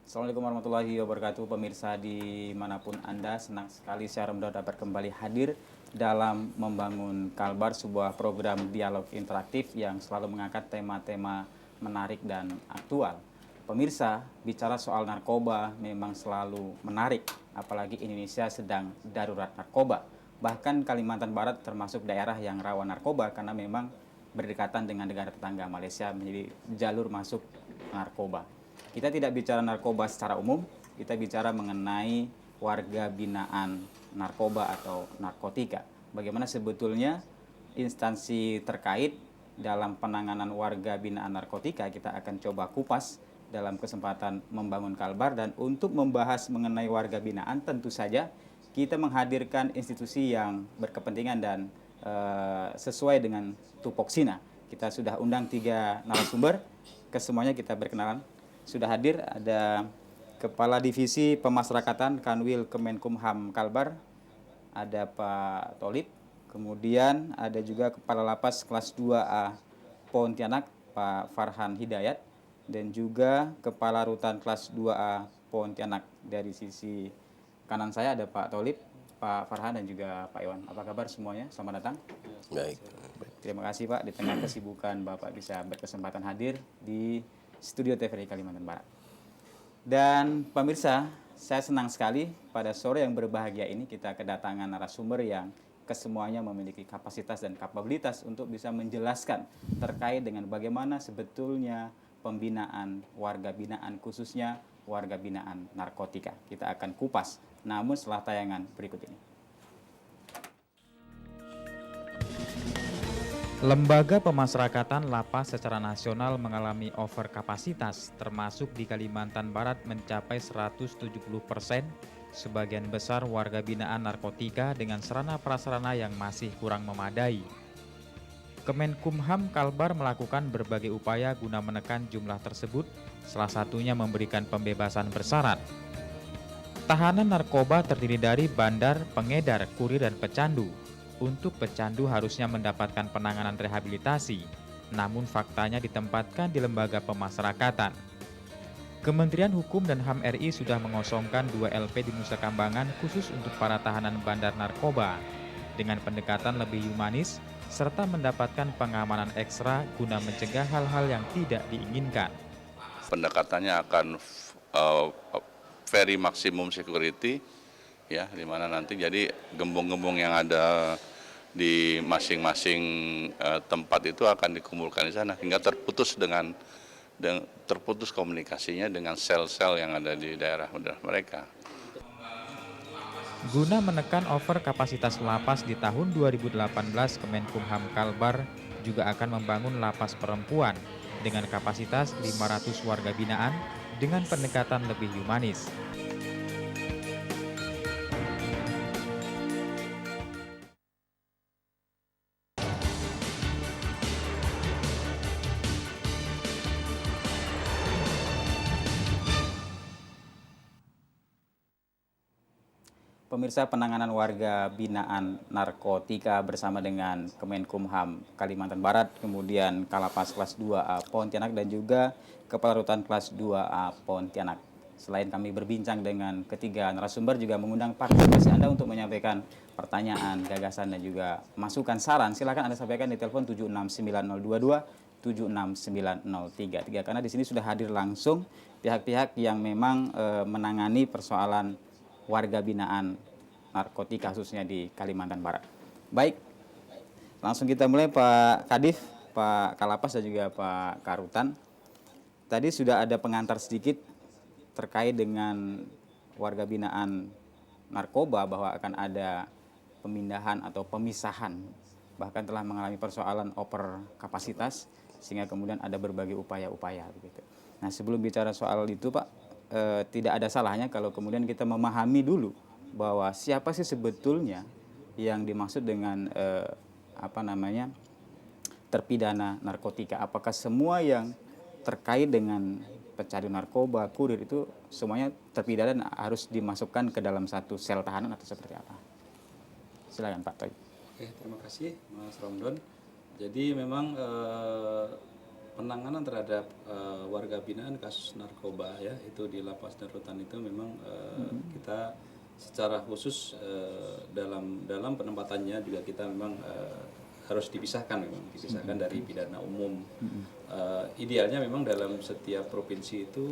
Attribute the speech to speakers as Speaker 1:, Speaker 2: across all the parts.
Speaker 1: Assalamualaikum warahmatullahi wabarakatuh, pemirsa dimanapun Anda. Senang sekali saya Romdon dapat kembali hadir dalam Membangun Kalbar, sebuah program dialog interaktif yang selalu mengangkat tema-tema menarik dan aktual. Pemirsa, bicara soal narkoba memang selalu menarik, apalagi Indonesia sedang darurat narkoba. Bahkan Kalimantan Barat termasuk daerah yang rawan narkoba karena memang berdekatan dengan negara tetangga Malaysia menjadi jalur masuk narkoba. Kita tidak bicara narkoba secara umum, kita bicara mengenai warga binaan narkoba atau narkotika. Bagaimana sebetulnya instansi terkait dalam penanganan warga binaan narkotika, kita akan coba kupas dalam kesempatan Membangun Kalbar. Dan untuk membahas mengenai warga binaan, tentu saja kita menghadirkan institusi yang berkepentingan dan sesuai dengan tupoksinya. Kita sudah undang 3 narasumber, kesemuanya kita berkenalan. Sudah hadir ada Kepala Divisi Pemasyarakatan Kanwil Kemenkumham Kalbar, ada Pak Tolib. Kemudian ada juga Kepala Lapas kelas 2A Pontianak, Pak Farhan Hidayat. Dan juga Kepala Rutan kelas 2A Pontianak. Dari sisi kanan saya ada Pak Tolib, Pak Farhan, dan juga Pak Iwan. Apa kabar semuanya? Selamat datang.
Speaker 2: Baik.
Speaker 1: Terima kasih Pak, di tengah kesibukan Bapak bisa berkesempatan hadir di Studio TVRI Kalimantan Barat. Dan pemirsa, saya senang sekali pada sore yang berbahagia ini kita kedatangan narasumber yang kesemuanya memiliki kapasitas dan kapabilitas untuk bisa menjelaskan terkait dengan bagaimana sebetulnya pembinaan warga binaan, khususnya warga binaan narkotika. Kita akan kupas, namun setelah tayangan berikut ini.
Speaker 3: Lembaga pemasyarakatan lapas secara nasional mengalami overkapasitas, termasuk di Kalimantan Barat mencapai 170%, sebagian besar warga binaan narkotika dengan sarana prasarana yang masih kurang memadai. Kemenkumham Kalbar melakukan berbagai upaya guna menekan jumlah tersebut, salah satunya memberikan pembebasan bersyarat. Tahanan narkoba terdiri dari bandar, pengedar, kurir, dan pecandu. Untuk pecandu harusnya mendapatkan penanganan rehabilitasi, namun faktanya ditempatkan di lembaga pemasyarakatan. Kementerian Hukum dan HAM RI sudah mengosongkan 2 LP di Nusa Kambangan khusus untuk para tahanan bandar narkoba, dengan pendekatan lebih humanis, serta mendapatkan pengamanan ekstra guna mencegah hal-hal yang tidak diinginkan.
Speaker 2: Pendekatannya akan very maximum security, ya, di mana nanti jadi gembong-gembong yang ada di masing-masing tempat itu akan dikumpulkan di sana hingga terputus terputus komunikasinya dengan sel-sel yang ada di daerah mereka.
Speaker 3: Guna menekan over kapasitas lapas di tahun 2018, Kemenkumham Kalbar juga akan membangun lapas perempuan dengan kapasitas 500 warga binaan dengan pendekatan lebih humanis.
Speaker 1: Pemirsa, penanganan warga binaan narkotika bersama dengan Kemenkumham Kalimantan Barat, kemudian Kalapas kelas 2A Pontianak, dan juga Kepala Rutan kelas 2A Pontianak. Selain kami berbincang dengan ketiga narasumber, juga mengundang partisipasi Anda untuk menyampaikan pertanyaan, gagasan, dan juga masukan saran. Silakan Anda sampaikan di telepon 769022 769033, karena di sini sudah hadir langsung pihak-pihak yang memang menangani persoalan warga binaan narkotika khususnya di Kalimantan Barat. Baik, langsung kita mulai Pak Kadif, Pak Kalapas, dan juga Pak Karutan. Tadi sudah ada pengantar sedikit terkait dengan warga binaan narkoba bahwa akan ada pemindahan atau pemisahan, bahkan telah mengalami persoalan over kapasitas sehingga kemudian ada berbagai upaya-upaya begitu. Nah, sebelum bicara soal itu Pak, tidak ada salahnya kalau kemudian kita memahami dulu bahwa siapa sih sebetulnya yang dimaksud dengan terpidana narkotika. Apakah semua yang terkait dengan pecandu narkoba, kurir itu semuanya terpidana dan harus dimasukkan ke dalam satu sel tahanan atau seperti apa? Silakan Pak Toy.
Speaker 4: Oke, terima kasih Mas Romdon. Jadi memang penanganan terhadap warga binaan kasus narkoba ya itu di lapas dan rutan itu memang kita secara khusus dalam penempatannya juga kita memang harus dipisahkan dari pidana umum. Idealnya memang dalam setiap provinsi itu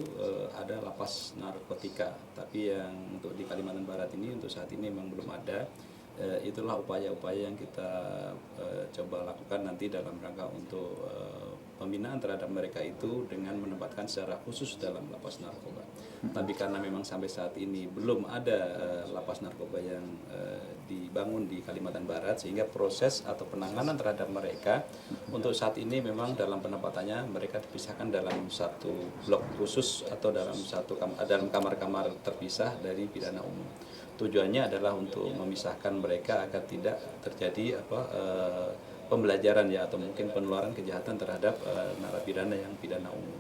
Speaker 4: ada lapas narkotika, tapi yang untuk di Kalimantan Barat ini untuk saat ini memang belum ada. Itulah upaya-upaya yang kita coba lakukan nanti dalam rangka untuk pembinaan terhadap mereka itu dengan menempatkan secara khusus dalam lapas narkoba. Tapi karena memang sampai saat ini belum ada lapas narkoba yang dibangun di Kalimantan Barat, sehingga proses atau penanganan terhadap mereka untuk saat ini memang dalam penempatannya mereka dipisahkan dalam satu blok khusus atau dalam kamar-kamar terpisah dari pidana umum. Tujuannya adalah untuk memisahkan mereka agar tidak terjadi pembelajaran ya atau mungkin penularan kejahatan terhadap narapidana yang pidana umum.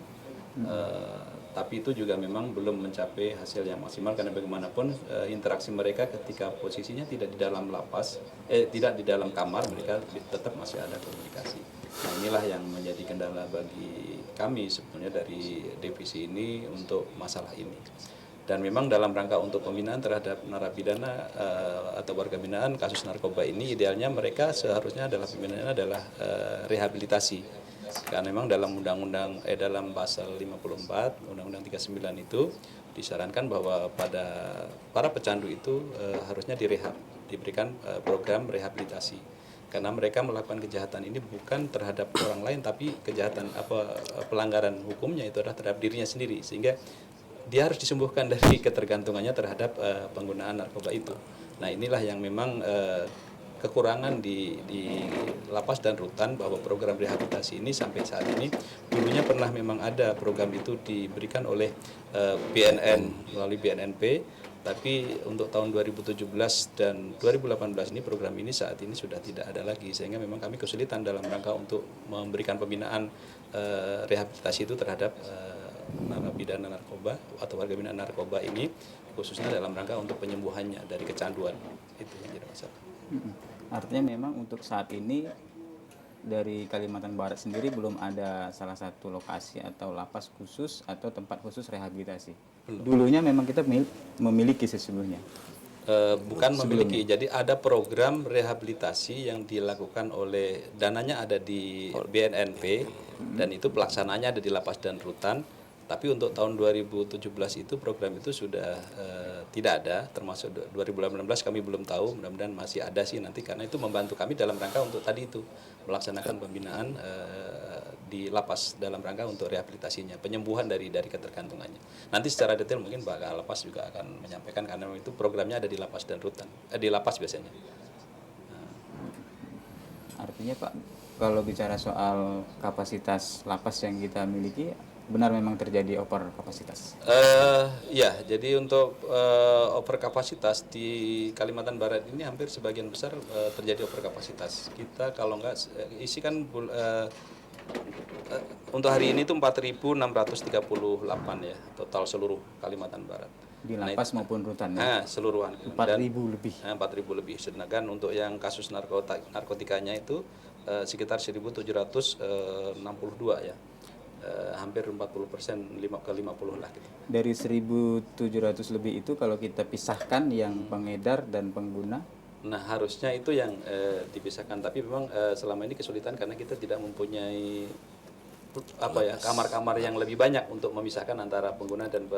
Speaker 4: Tapi itu juga memang belum mencapai hasil yang maksimal karena bagaimanapun interaksi mereka ketika posisinya tidak di dalam lapas, tidak di dalam kamar, mereka tetap masih ada komunikasi. Nah, inilah yang menjadi kendala bagi kami sebetulnya dari divisi ini untuk masalah ini. Dan memang dalam rangka untuk pembinaan terhadap narapidana atau warga binaan kasus narkoba ini idealnya mereka seharusnya adalah pembinaannya adalah rehabilitasi. Karena memang dalam dalam pasal 54 Undang-Undang 39 itu disarankan bahwa pada para pecandu itu harusnya direhab, diberikan program rehabilitasi. Karena mereka melakukan kejahatan ini bukan terhadap orang lain tapi kejahatan pelanggaran hukumnya itu adalah terhadap dirinya sendiri, sehingga dia harus disembuhkan dari ketergantungannya terhadap penggunaan narkoba itu. Nah, inilah yang memang kekurangan di lapas dan rutan, bahwa program rehabilitasi ini sampai saat ini dulunya pernah memang ada program itu diberikan oleh BNN melalui BNNP, tapi untuk tahun 2017 dan 2018 ini program ini saat ini sudah tidak ada lagi, sehingga memang kami kesulitan dalam rangka untuk memberikan pembinaan rehabilitasi itu terhadap narapidana narkoba atau warga binaan narkoba ini, khususnya dalam rangka untuk penyembuhannya dari kecanduan. Itu yang jadi masalah.
Speaker 1: Artinya memang untuk saat ini dari Kalimantan Barat sendiri belum ada salah satu lokasi atau lapas khusus atau tempat khusus rehabilitasi. Dulunya memang kita memiliki sesungguhnya.
Speaker 4: Bukan memiliki, jadi ada program rehabilitasi yang dilakukan oleh, dananya ada di BNNP dan itu pelaksananya ada di lapas dan rutan. Tapi untuk tahun 2017 itu program itu sudah tidak ada, termasuk 2018 kami belum tahu, mudah-mudahan masih ada sih nanti, karena itu membantu kami dalam rangka untuk tadi itu melaksanakan pembinaan di lapas dalam rangka untuk rehabilitasinya, penyembuhan dari ketergantungannya. Nanti secara detail mungkin Pak Lapas juga akan menyampaikan, karena itu programnya ada di lapas dan rutan, di lapas biasanya.
Speaker 1: Artinya Pak, kalau bicara soal kapasitas lapas yang kita miliki, benar memang terjadi over kapasitas?
Speaker 4: Ya, jadi untuk over kapasitas di Kalimantan Barat ini hampir sebagian besar terjadi over kapasitas. Kita kalau nggak isi kan untuk hari ini itu 4.638 ya total seluruh Kalimantan Barat.
Speaker 1: Di lapas maupun rutan ya?
Speaker 4: Seluruhan.
Speaker 1: 4.000 lebih.
Speaker 4: 4.000 lebih. Sedangkan untuk yang kasus narkotikanya itu sekitar 1.762 ya. Hampir 40%, ke 50 lah gitu.
Speaker 1: Dari 1.700 lebih itu kalau kita pisahkan yang pengedar dan pengguna?
Speaker 4: Nah, harusnya itu yang dipisahkan, tapi memang selama ini kesulitan karena kita tidak mempunyai kamar-kamar yang lebih banyak untuk memisahkan antara pengguna dan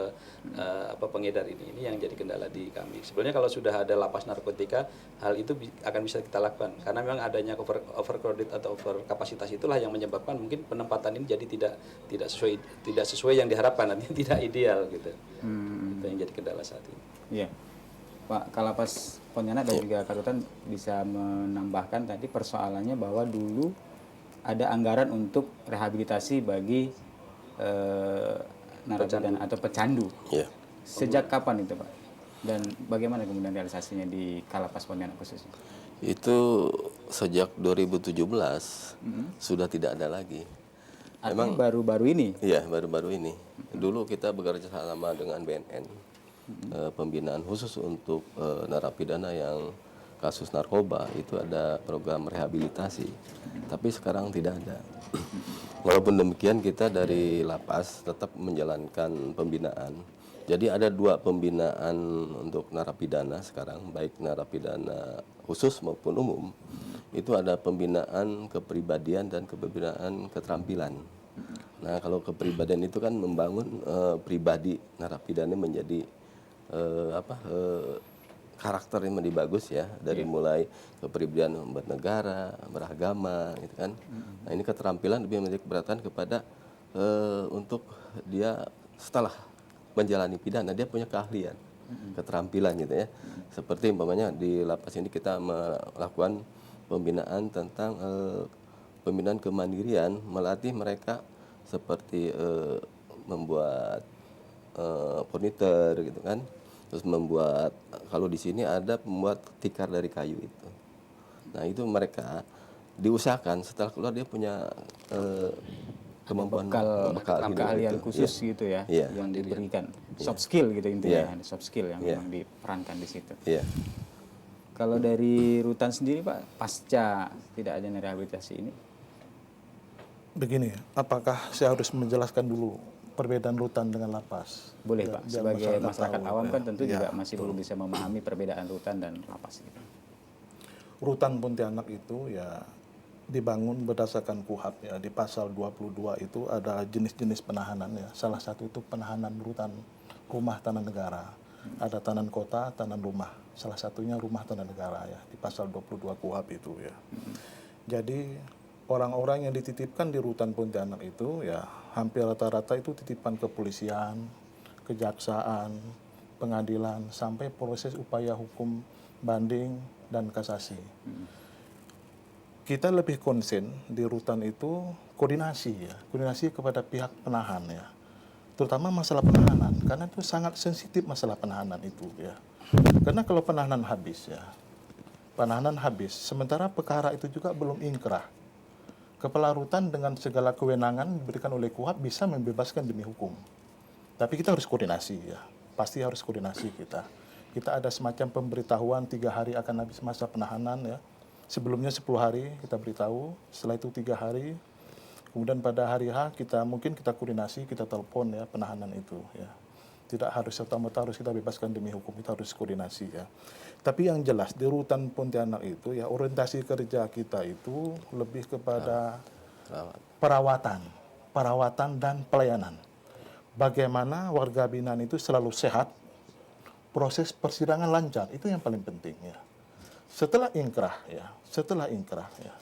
Speaker 4: pengedar ini. Ini yang jadi kendala di kami. Sebenarnya kalau sudah ada lapas narkotika, hal itu akan bisa kita lakukan. Karena memang adanya overcrowded atau overkapasitas itulah yang menyebabkan mungkin penempatan ini jadi tidak sesuai yang diharapkan, nanti tidak ideal gitu. Itu yang jadi kendala saat ini.
Speaker 1: Iya. Pak Kalapas Pontianak dan juga Karutan bisa menambahkan tadi persoalannya bahwa dulu ada anggaran untuk rehabilitasi bagi narapidana atau pecandu.
Speaker 5: Ya.
Speaker 1: Sejak kapan itu Pak? Dan bagaimana kemudian realisasinya di Kalapas Pontianak khususnya?
Speaker 5: Itu sejak 2017 sudah tidak ada lagi.
Speaker 1: Artinya baru-baru ini?
Speaker 5: Iya, baru-baru ini. Dulu kita bekerja sama dengan BNN, pembinaan khusus untuk narapidana yang kasus narkoba, itu ada program rehabilitasi. Tapi sekarang tidak ada. Walaupun demikian kita dari lapas tetap menjalankan pembinaan. Jadi ada 2 pembinaan untuk narapidana sekarang, baik narapidana khusus maupun umum. Itu ada pembinaan kepribadian dan pembinaan keterampilan. Nah, kalau kepribadian itu kan membangun pribadi narapidana menjadi karakter yang lebih bagus ya, dari mulai kepribadian bernegara, beragama gitu kan. Nah, ini keterampilan lebih menjadi keberatan kepada untuk dia setelah menjalani pidana dia punya keahlian, keterampilan gitu ya. Seperti umpamanya di lapas ini kita melakukan pembinaan tentang pembinaan kemandirian, melatih mereka seperti membuat furniture gitu kan. Terus membuat, kalau di sini ada membuat tikar dari kayu itu. Nah, itu mereka diusahakan setelah keluar dia punya kemampuan
Speaker 1: keahlian
Speaker 5: itu.
Speaker 1: khusus gitu ya,
Speaker 5: Iya.
Speaker 1: yang diberikan soft skill gitu intinya, soft skill yang
Speaker 5: Iya.
Speaker 1: memang diperankan di situ.
Speaker 5: Iya.
Speaker 1: Kalau dari rutan sendiri Pak, pasca tidak adanya rehabilitasi ini,
Speaker 6: Begini, apakah saya harus menjelaskan dulu perbedaan rutan dengan lapas?
Speaker 1: boleh Pak, sebagai masyarakat awam kan tentu
Speaker 6: Ya,
Speaker 1: juga masih belum bisa memahami perbedaan rutan dan lapas gitu.
Speaker 6: Rutan Pontianak itu ya dibangun berdasarkan KUHP ya. Di pasal 22 itu ada jenis-jenis penahanan ya. Salah satu itu penahanan rutan rumah tanah negara. Ada tahanan kota, tahanan rumah. Salah satunya rumah tanah negara ya, di pasal 22 KUHP itu ya. Jadi orang-orang yang dititipkan di rutan Pontianak itu ya hampir rata-rata itu titipan kepolisian, kejaksaan, pengadilan, sampai proses upaya hukum banding dan kasasi. Kita lebih konsen di rutan itu koordinasi ya, koordinasi kepada pihak penahan ya, terutama masalah penahanan, karena itu sangat sensitif masalah penahanan itu ya. Karena kalau penahanan habis ya, penahanan habis, sementara perkara itu juga belum ingkrah. Kepala rutan dengan segala kewenangan diberikan oleh KUHP bisa membebaskan demi hukum. Tapi kita harus koordinasi ya, pasti harus koordinasi kita. Kita ada semacam pemberitahuan 3 hari akan habis masa penahanan ya. Sebelumnya 10 hari kita beritahu, setelah itu 3 hari. Kemudian pada hari H mungkin kita koordinasi, kita telepon ya penahanan itu ya. Tidak harus serta-merta harus kita bebaskan demi hukum, kita harus koordinasi ya. Tapi yang jelas di rutan Pontianak itu ya orientasi kerja kita itu lebih kepada perawatan dan pelayanan. Bagaimana warga binaan itu selalu sehat, proses persidangan lancar, itu yang paling penting ya. Setelah ingkrah ya,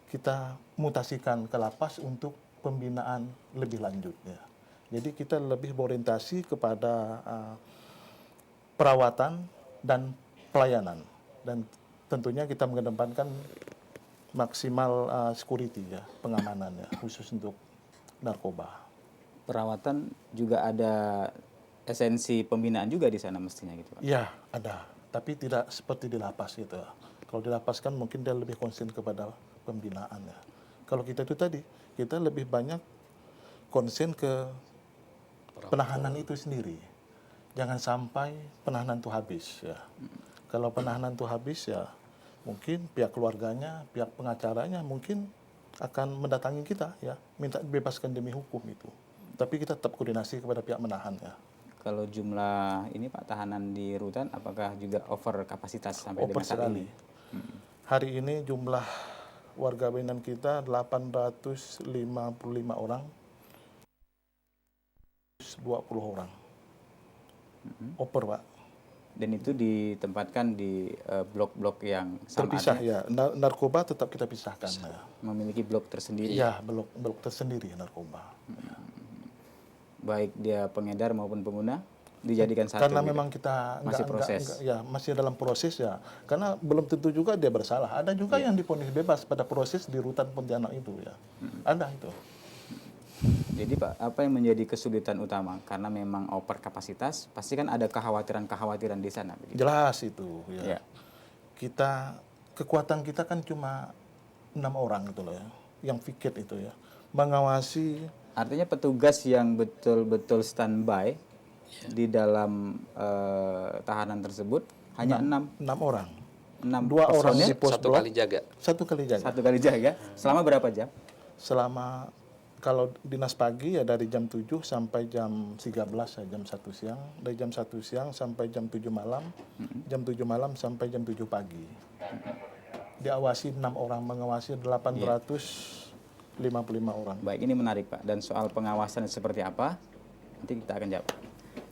Speaker 6: kita mutasikan ke lapas untuk pembinaan lebih lanjut ya. Jadi kita lebih berorientasi kepada perawatan dan pelayanan, dan tentunya kita mengedepankan maksimal security ya, pengamanan ya, khusus untuk narkoba.
Speaker 1: Perawatan juga ada esensi pembinaan juga di sana mestinya gitu Pak.
Speaker 6: Iya, ada, tapi tidak seperti di lapas gitu. Kalau di lapas kan mungkin dia lebih konsen kepada pembinaan ya. Kalau kita itu tadi, kita lebih banyak konsen ke penahanan itu sendiri. Jangan sampai penahanan itu habis ya. Kalau penahanan itu habis ya, mungkin pihak keluarganya, pihak pengacaranya mungkin akan mendatangi kita ya, minta dibebaskan demi hukum itu. Tapi kita tetap koordinasi kepada pihak menahan ya.
Speaker 1: Kalau jumlah ini Pak tahanan di rutan apakah juga over kapasitas sampai
Speaker 6: Over
Speaker 1: dengan saat
Speaker 6: sekali.
Speaker 1: ini?
Speaker 6: Hari ini jumlah warga binaan kita 855 orang, 20 orang. Over Pak.
Speaker 1: Dan itu ditempatkan di blok-blok yang sama
Speaker 6: Terpisah
Speaker 1: artinya
Speaker 6: ya. Narkoba tetap kita pisahkan ya.
Speaker 1: memiliki blok tersendiri.
Speaker 6: Iya, blok tersendiri narkoba.
Speaker 1: Baik dia pengedar maupun pengguna dijadikan satu.
Speaker 6: Karena
Speaker 1: gitu.
Speaker 6: memang kita
Speaker 1: Masih proses.
Speaker 6: masih dalam proses ya. Karena belum tentu juga dia bersalah. Ada juga yang divonis bebas pada proses di rutan Pontianak itu ya. Ada itu.
Speaker 1: Jadi Pak, apa yang menjadi kesulitan utama? Karena memang over kapasitas, pasti kan ada kekhawatiran di sana. Begitu.
Speaker 6: Jelas itu ya.
Speaker 1: Ya.
Speaker 6: Kekuatan kita kan cuma 6 orang gitu loh ya. Yang piket itu ya. Mengawasi.
Speaker 1: Artinya petugas yang betul-betul standby di dalam tahanan tersebut hanya 6
Speaker 6: orang.
Speaker 1: 6
Speaker 6: 2 orang
Speaker 1: personil,
Speaker 6: di pos
Speaker 7: Satu
Speaker 6: blok,
Speaker 7: kali jaga.
Speaker 6: satu kali jaga.
Speaker 1: satu kali jaga. Selama berapa jam?
Speaker 6: selama kalau dinas pagi ya dari jam 7 sampai jam 13 ya, jam 1 siang. Dari jam 1 siang sampai jam 7 malam, jam 7 malam sampai jam 7 pagi. Diawasi 6 orang, mengawasi 855 orang.
Speaker 1: Baik, ini menarik Pak. Dan soal pengawasan seperti apa, nanti kita akan jawab.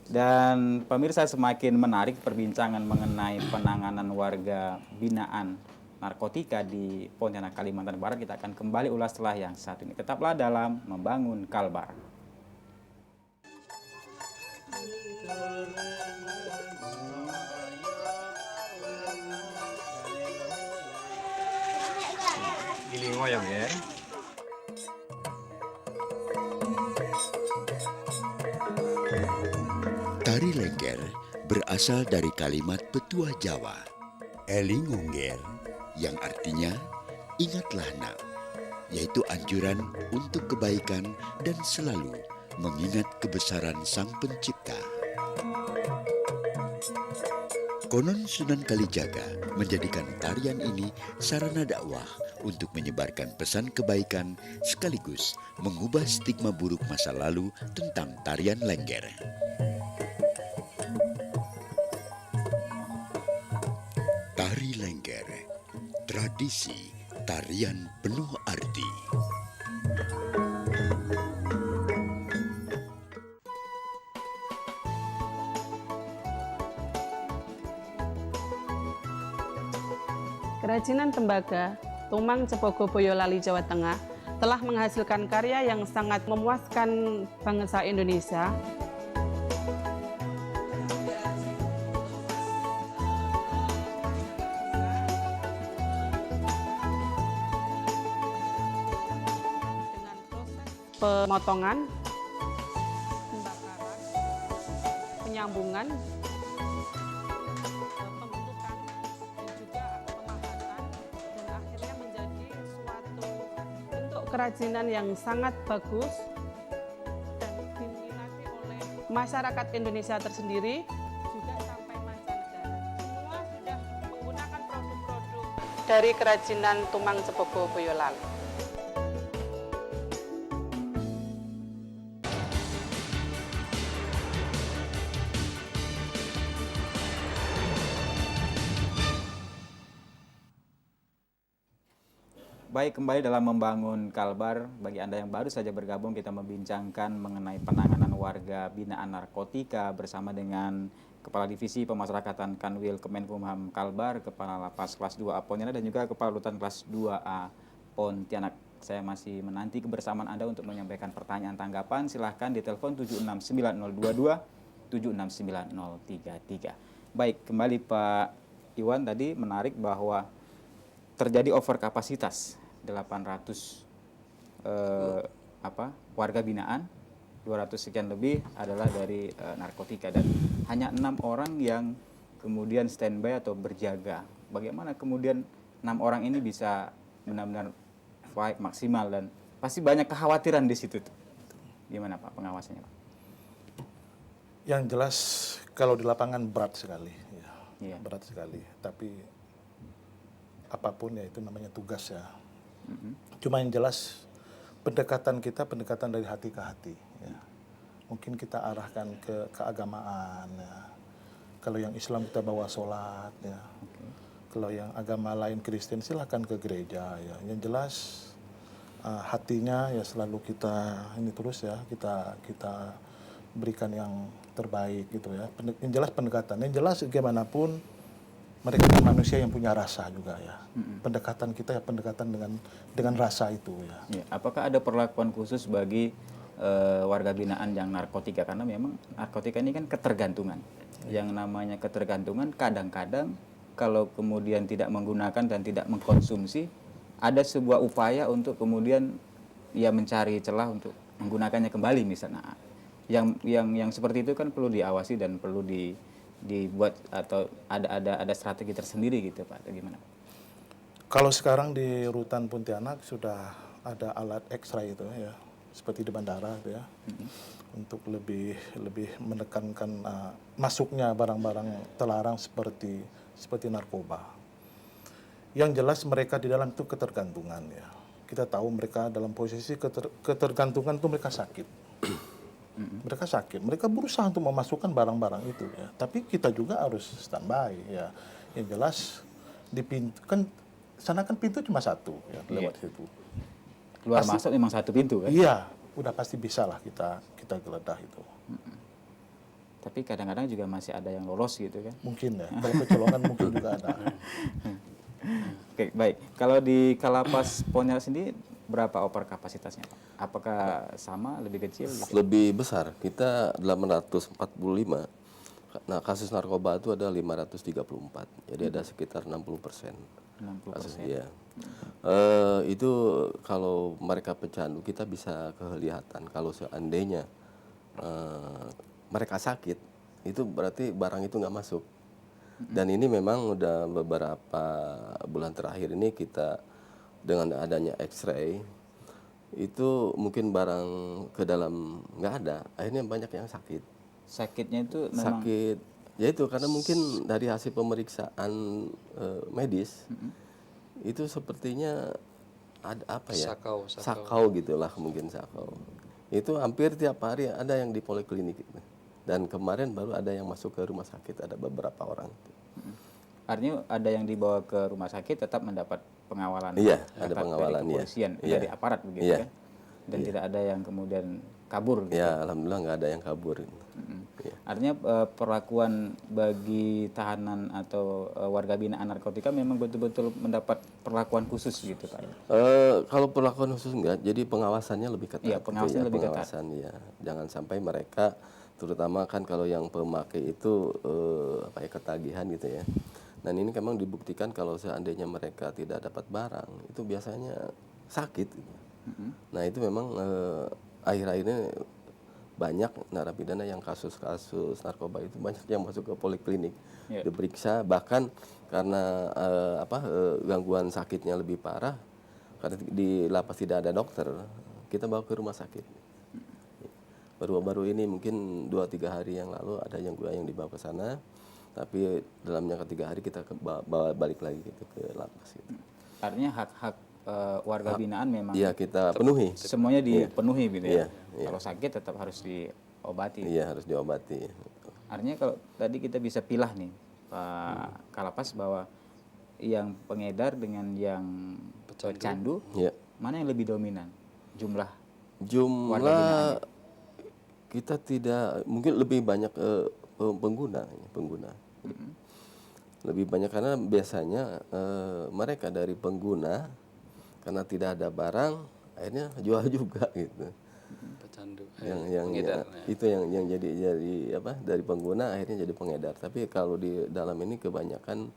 Speaker 1: Dan pemirsa, semakin menarik perbincangan mengenai penanganan warga binaan narkotika di Pontianak, Kalimantan Barat. Kita akan kembali ulas setelah yang satu ini. Tetaplah dalam Membangun Kalbar.
Speaker 7: Tari Lengger berasal dari kalimat petua Jawa, Elingongger, yang artinya ingatlah nak, yaitu anjuran untuk kebaikan dan selalu mengingat kebesaran Sang Pencipta. Konon Sunan Kalijaga menjadikan tarian ini sarana dakwah untuk menyebarkan pesan kebaikan sekaligus mengubah stigma buruk masa lalu tentang tarian Lengger. Tari Lengger, tradisi tarian penuh arti.
Speaker 8: Kerajinan tembaga Tumang Cepogo Boyolali, Jawa Tengah telah menghasilkan karya yang sangat memuaskan bangsa Indonesia. Dengan proses pemotongan, pembakaran, penyambungan, pembentukan, dan juga pemahatan, dan akhirnya menjadi suatu bentuk kerajinan yang sangat bagus dan diminati oleh masyarakat Indonesia tersendiri, juga sampai mancanegara. Semua sudah menggunakan produk-produk dari kerajinan Tumang Cepogo Boyolali.
Speaker 1: Baik, kembali dalam Membangun Kalbar. Bagi Anda yang baru saja bergabung, kita membincangkan mengenai penanganan warga binaan narkotika bersama dengan Kepala Divisi Pemasyarakatan Kanwil Kemenkumham Kalbar, Kepala Lapas Kelas 2A Pontianak, dan juga Kepala Rutan Kelas 2A Pontianak. Saya masih menanti kebersamaan Anda untuk menyampaikan pertanyaan tanggapan. Silahkan di telepon 769022, 769033. Baik, kembali Pak Iwan, tadi menarik bahwa terjadi over kapasitas 800 warga binaan, 200 sekian lebih adalah dari narkotika, dan hanya 6 orang yang kemudian standby atau berjaga. Bagaimana kemudian 6 orang ini bisa benar-benar fight maksimal, dan pasti banyak kekhawatiran di situ tuh. Gimana Pak pengawasannya Pak?
Speaker 6: Yang jelas kalau di lapangan berat sekali, ya.
Speaker 1: Iya.
Speaker 6: Berat sekali. Tapi apapun ya itu namanya tugas ya. Cuma yang jelas pendekatan kita pendekatan dari hati ke hati. Ya. Mungkin kita arahkan ke keagamaan. Ya. Kalau yang Islam kita bawa sholat. Ya. Kalau yang agama lain Kristen silahkan ke gereja. Ya. Yang jelas hatinya ya selalu kita ini terus ya kita berikan yang terbaik gitu ya. Yang jelas pendekatan. Yang jelas bagaimanapun mereka kan manusia yang punya rasa juga ya. Pendekatan kita ya pendekatan dengan rasa itu ya.
Speaker 1: Ya, apakah ada perlakuan khusus bagi warga binaan yang narkotika? Karena memang narkotika ini kan ketergantungan. Yang namanya ketergantungan kadang-kadang kalau kemudian tidak menggunakan dan tidak mengkonsumsi, ada sebuah upaya untuk kemudian ya mencari celah untuk menggunakannya kembali misalnya. Yang seperti itu kan perlu diawasi dan perlu dibuat atau ada strategi tersendiri gitu Pak, atau gimana?
Speaker 6: Kalau sekarang di Rutan Pontianak sudah ada alat X-ray itu ya, seperti di bandara itu ya, untuk lebih menekankan masuknya barang-barang terlarang seperti narkoba. Yang jelas mereka di dalam itu ketergantungan ya. kita tahu mereka dalam posisi ketergantungan itu mereka sakit. Mereka sakit, mereka berusaha untuk memasukkan barang-barang itu ya. Tapi kita juga harus standby ya. Yang jelas di pintu kan sana kan pintu cuma satu ya, lewat situ.
Speaker 1: Keluar
Speaker 6: Pasti-
Speaker 1: masuk memang satu pintu kan.
Speaker 6: Iya, udah pasti bisa lah kita geledah itu.
Speaker 1: Tapi kadang-kadang juga masih ada yang lolos gitu kan.
Speaker 6: Mungkin ya, kalau kecolongan mungkin juga ada.
Speaker 1: Oke, baik. Kalau di Kalapas Pontianak sendiri berapa over kapasitasnya, Pak? Apakah sama, lebih kecil? Gitu?
Speaker 5: Lebih besar, kita 845. Nah, kasus narkoba itu ada 534. Jadi ada sekitar 60%.
Speaker 1: 60%.
Speaker 5: Kasus, iya. Itu kalau mereka pecandu kita bisa kelihatan kalau seandainya mereka sakit, itu berarti barang itu nggak masuk. Dan ini memang udah beberapa bulan terakhir ini kita dengan adanya X-ray itu mungkin barang ke dalam nggak ada, akhirnya banyak yang sakit.
Speaker 1: Sakitnya itu memang
Speaker 5: Sakit, ya itu karena mungkin dari hasil pemeriksaan medis itu sepertinya ada apa ya? Sakau gitulah, mungkin sakau. Itu hampir tiap hari ada yang di poliklinik gitu. Dan kemarin baru ada yang masuk ke rumah sakit, ada beberapa orang.
Speaker 1: artinya ada yang dibawa ke rumah sakit tetap mendapat pengawalan.
Speaker 5: Iya, ada
Speaker 1: ketat
Speaker 5: pengawalan,
Speaker 1: dari
Speaker 5: iya.
Speaker 1: kepolisian,
Speaker 5: Iya.
Speaker 1: dari aparat begitu
Speaker 5: Iya.
Speaker 1: kan. Dan tidak ada yang kemudian kabur gitu.
Speaker 5: Ya, alhamdulillah nggak ada yang kabur. Ya.
Speaker 1: Artinya perlakuan bagi tahanan atau warga binaan narkotika memang betul-betul mendapat perlakuan khusus gitu Pak.
Speaker 5: Kalau perlakuan khusus enggak, jadi pengawasannya lebih ketat.
Speaker 1: Iya,
Speaker 5: gitu
Speaker 1: pengawasannya
Speaker 5: ya,
Speaker 1: lebih ketat.
Speaker 5: pengawasan, ya. Jangan sampai mereka, terutama kan kalau yang pemakai itu apa ya, ketagihan gitu ya. Dan ini memang dibuktikan kalau seandainya mereka tidak dapat barang, itu biasanya sakit. Gitu. Nah itu memang akhir-akhir ini banyak narapidana yang kasus-kasus narkoba itu banyak yang masuk ke poliklinik,
Speaker 1: Iya.
Speaker 5: diperiksa, bahkan karena gangguan sakitnya lebih parah, karena di lapas tidak ada dokter, kita bawa ke rumah sakit. Baru-baru ini mungkin 2-3 hari yang lalu ada yang dibawa ke sana, tapi dalam jangka 3 hari kita bawa balik lagi gitu ke lapas. Gitu.
Speaker 1: Artinya hak-hak warga binaan memang
Speaker 5: Iya kita penuhi.
Speaker 1: semuanya dipenuhi gitu ya.
Speaker 5: Iya, iya.
Speaker 1: Kalau sakit tetap harus diobati.
Speaker 5: Iya harus diobati.
Speaker 1: Artinya kalau tadi kita bisa pilah nih Pak Kalapas bahwa yang pengedar dengan yang pecandu
Speaker 5: Iya.
Speaker 1: mana yang lebih dominan jumlah? Warga
Speaker 5: Jumlah
Speaker 1: binaannya.
Speaker 5: kita tidak, mungkin lebih banyak pengguna. Lebih banyak karena biasanya mereka dari pengguna karena tidak ada barang akhirnya jual juga gitu.
Speaker 4: Pecandu.
Speaker 5: Itu yang jadi apa, dari pengguna akhirnya jadi pengedar. Tapi kalau di dalam ini kebanyakan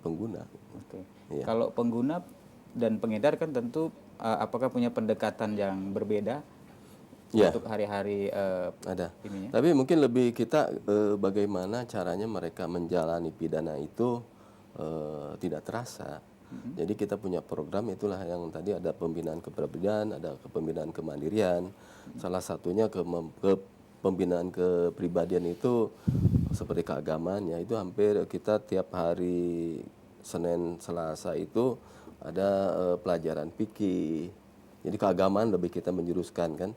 Speaker 5: pengguna.
Speaker 1: Oke.
Speaker 5: Iya.
Speaker 1: Kalau pengguna dan pengedar kan tentu apakah punya pendekatan yang berbeda
Speaker 5: Iya.
Speaker 1: untuk hari-hari
Speaker 5: Ada.
Speaker 1: ininya?
Speaker 5: Tapi mungkin lebih kita bagaimana caranya mereka menjalani pidana itu tidak terasa. Jadi kita punya program, itulah yang tadi ada pembinaan kepribadian, ada pembinaan kemandirian. Salah satunya pembinaan kepribadian itu seperti keagamaan ya, itu hampir kita tiap hari Senin Selasa itu ada pelajaran fikih. Jadi keagamaan lebih kita menjuruskan kan.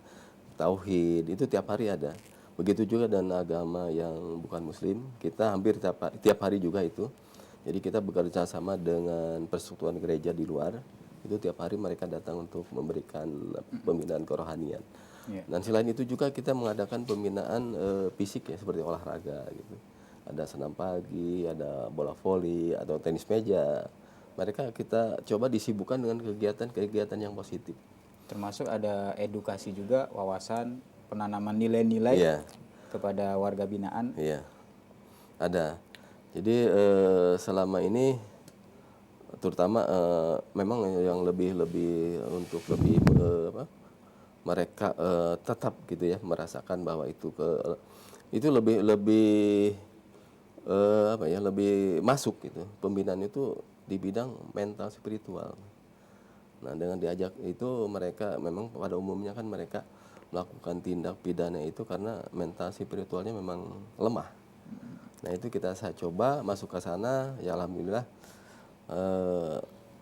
Speaker 5: Tauhid itu tiap hari ada. Begitu juga dan agama yang bukan muslim, kita hampir tiap hari juga itu. Jadi kita bekerja sama dengan persekutuan gereja di luar, itu tiap hari mereka datang untuk memberikan pembinaan kerohanian.
Speaker 1: Iya.
Speaker 5: Dan selain itu juga kita mengadakan pembinaan fisik ya, seperti olahraga gitu. Ada senam pagi, ada bola voli, atau tenis meja. Mereka kita coba disibukkan dengan kegiatan-kegiatan yang positif.
Speaker 1: Termasuk ada edukasi juga, wawasan, penanaman nilai-nilai
Speaker 5: Iya.
Speaker 1: kepada warga binaan.
Speaker 5: Iya, ada. Jadi selama ini, terutama memang yang lebih mereka tetap gitu ya merasakan bahwa itu lebih masuk gitu. Pembinaan itu di bidang mental spiritual. Nah dengan diajak itu mereka memang pada umumnya kan mereka melakukan tindak pidana itu karena mental spiritualnya memang lemah. Nah itu saya coba masuk ke sana, ya alhamdulillah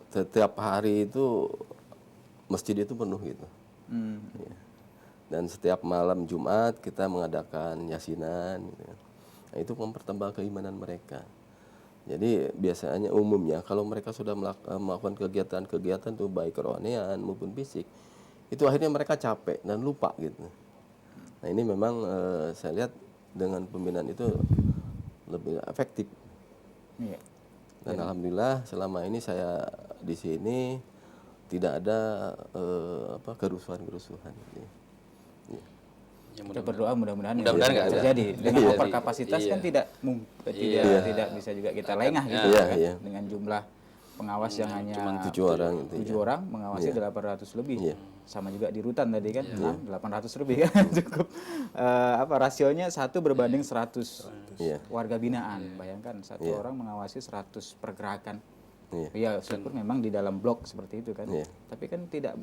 Speaker 5: setiap hari itu masjid itu penuh gitu.
Speaker 1: Hmm.
Speaker 5: Ya. Dan setiap malam Jumat kita mengadakan yasinan. Gitu. Nah, itu mempertambah keimanan mereka. Jadi biasanya umumnya kalau mereka sudah melakukan kegiatan-kegiatan tuh baik kerohanian maupun fisik, itu akhirnya mereka capek dan lupa gitu. Nah ini memang saya lihat dengan pembinaan itu lebih efektif.
Speaker 1: Iya.
Speaker 5: Dan alhamdulillah selama ini saya di sini tidak ada kerusuhan-kerusuhan. Ya.
Speaker 1: Kita berdoa mudah-mudahan
Speaker 4: Mudah-mudahan nggak ada.
Speaker 1: terjadi. Dengan
Speaker 5: Iya.
Speaker 1: over kapasitas kan tidak tidak bisa juga kita lengah gitu
Speaker 5: Iya,
Speaker 1: kan.
Speaker 5: iya.
Speaker 1: Dengan jumlah pengawas yang hanya
Speaker 5: Cuma 7 orang gitu.
Speaker 1: 7 orang mengawasi 800 lebih.
Speaker 5: Iya.
Speaker 1: Sama juga di rutan tadi kan 800 lebih kan cukup rasionya 1 berbanding 100
Speaker 5: Iya.
Speaker 1: warga binaan. Bayangkan satu orang mengawasi 100 pergerakan.
Speaker 5: Iya.
Speaker 1: Iya, syukur memang di dalam blok seperti itu kan.
Speaker 5: Iya.
Speaker 1: Tapi kan tidak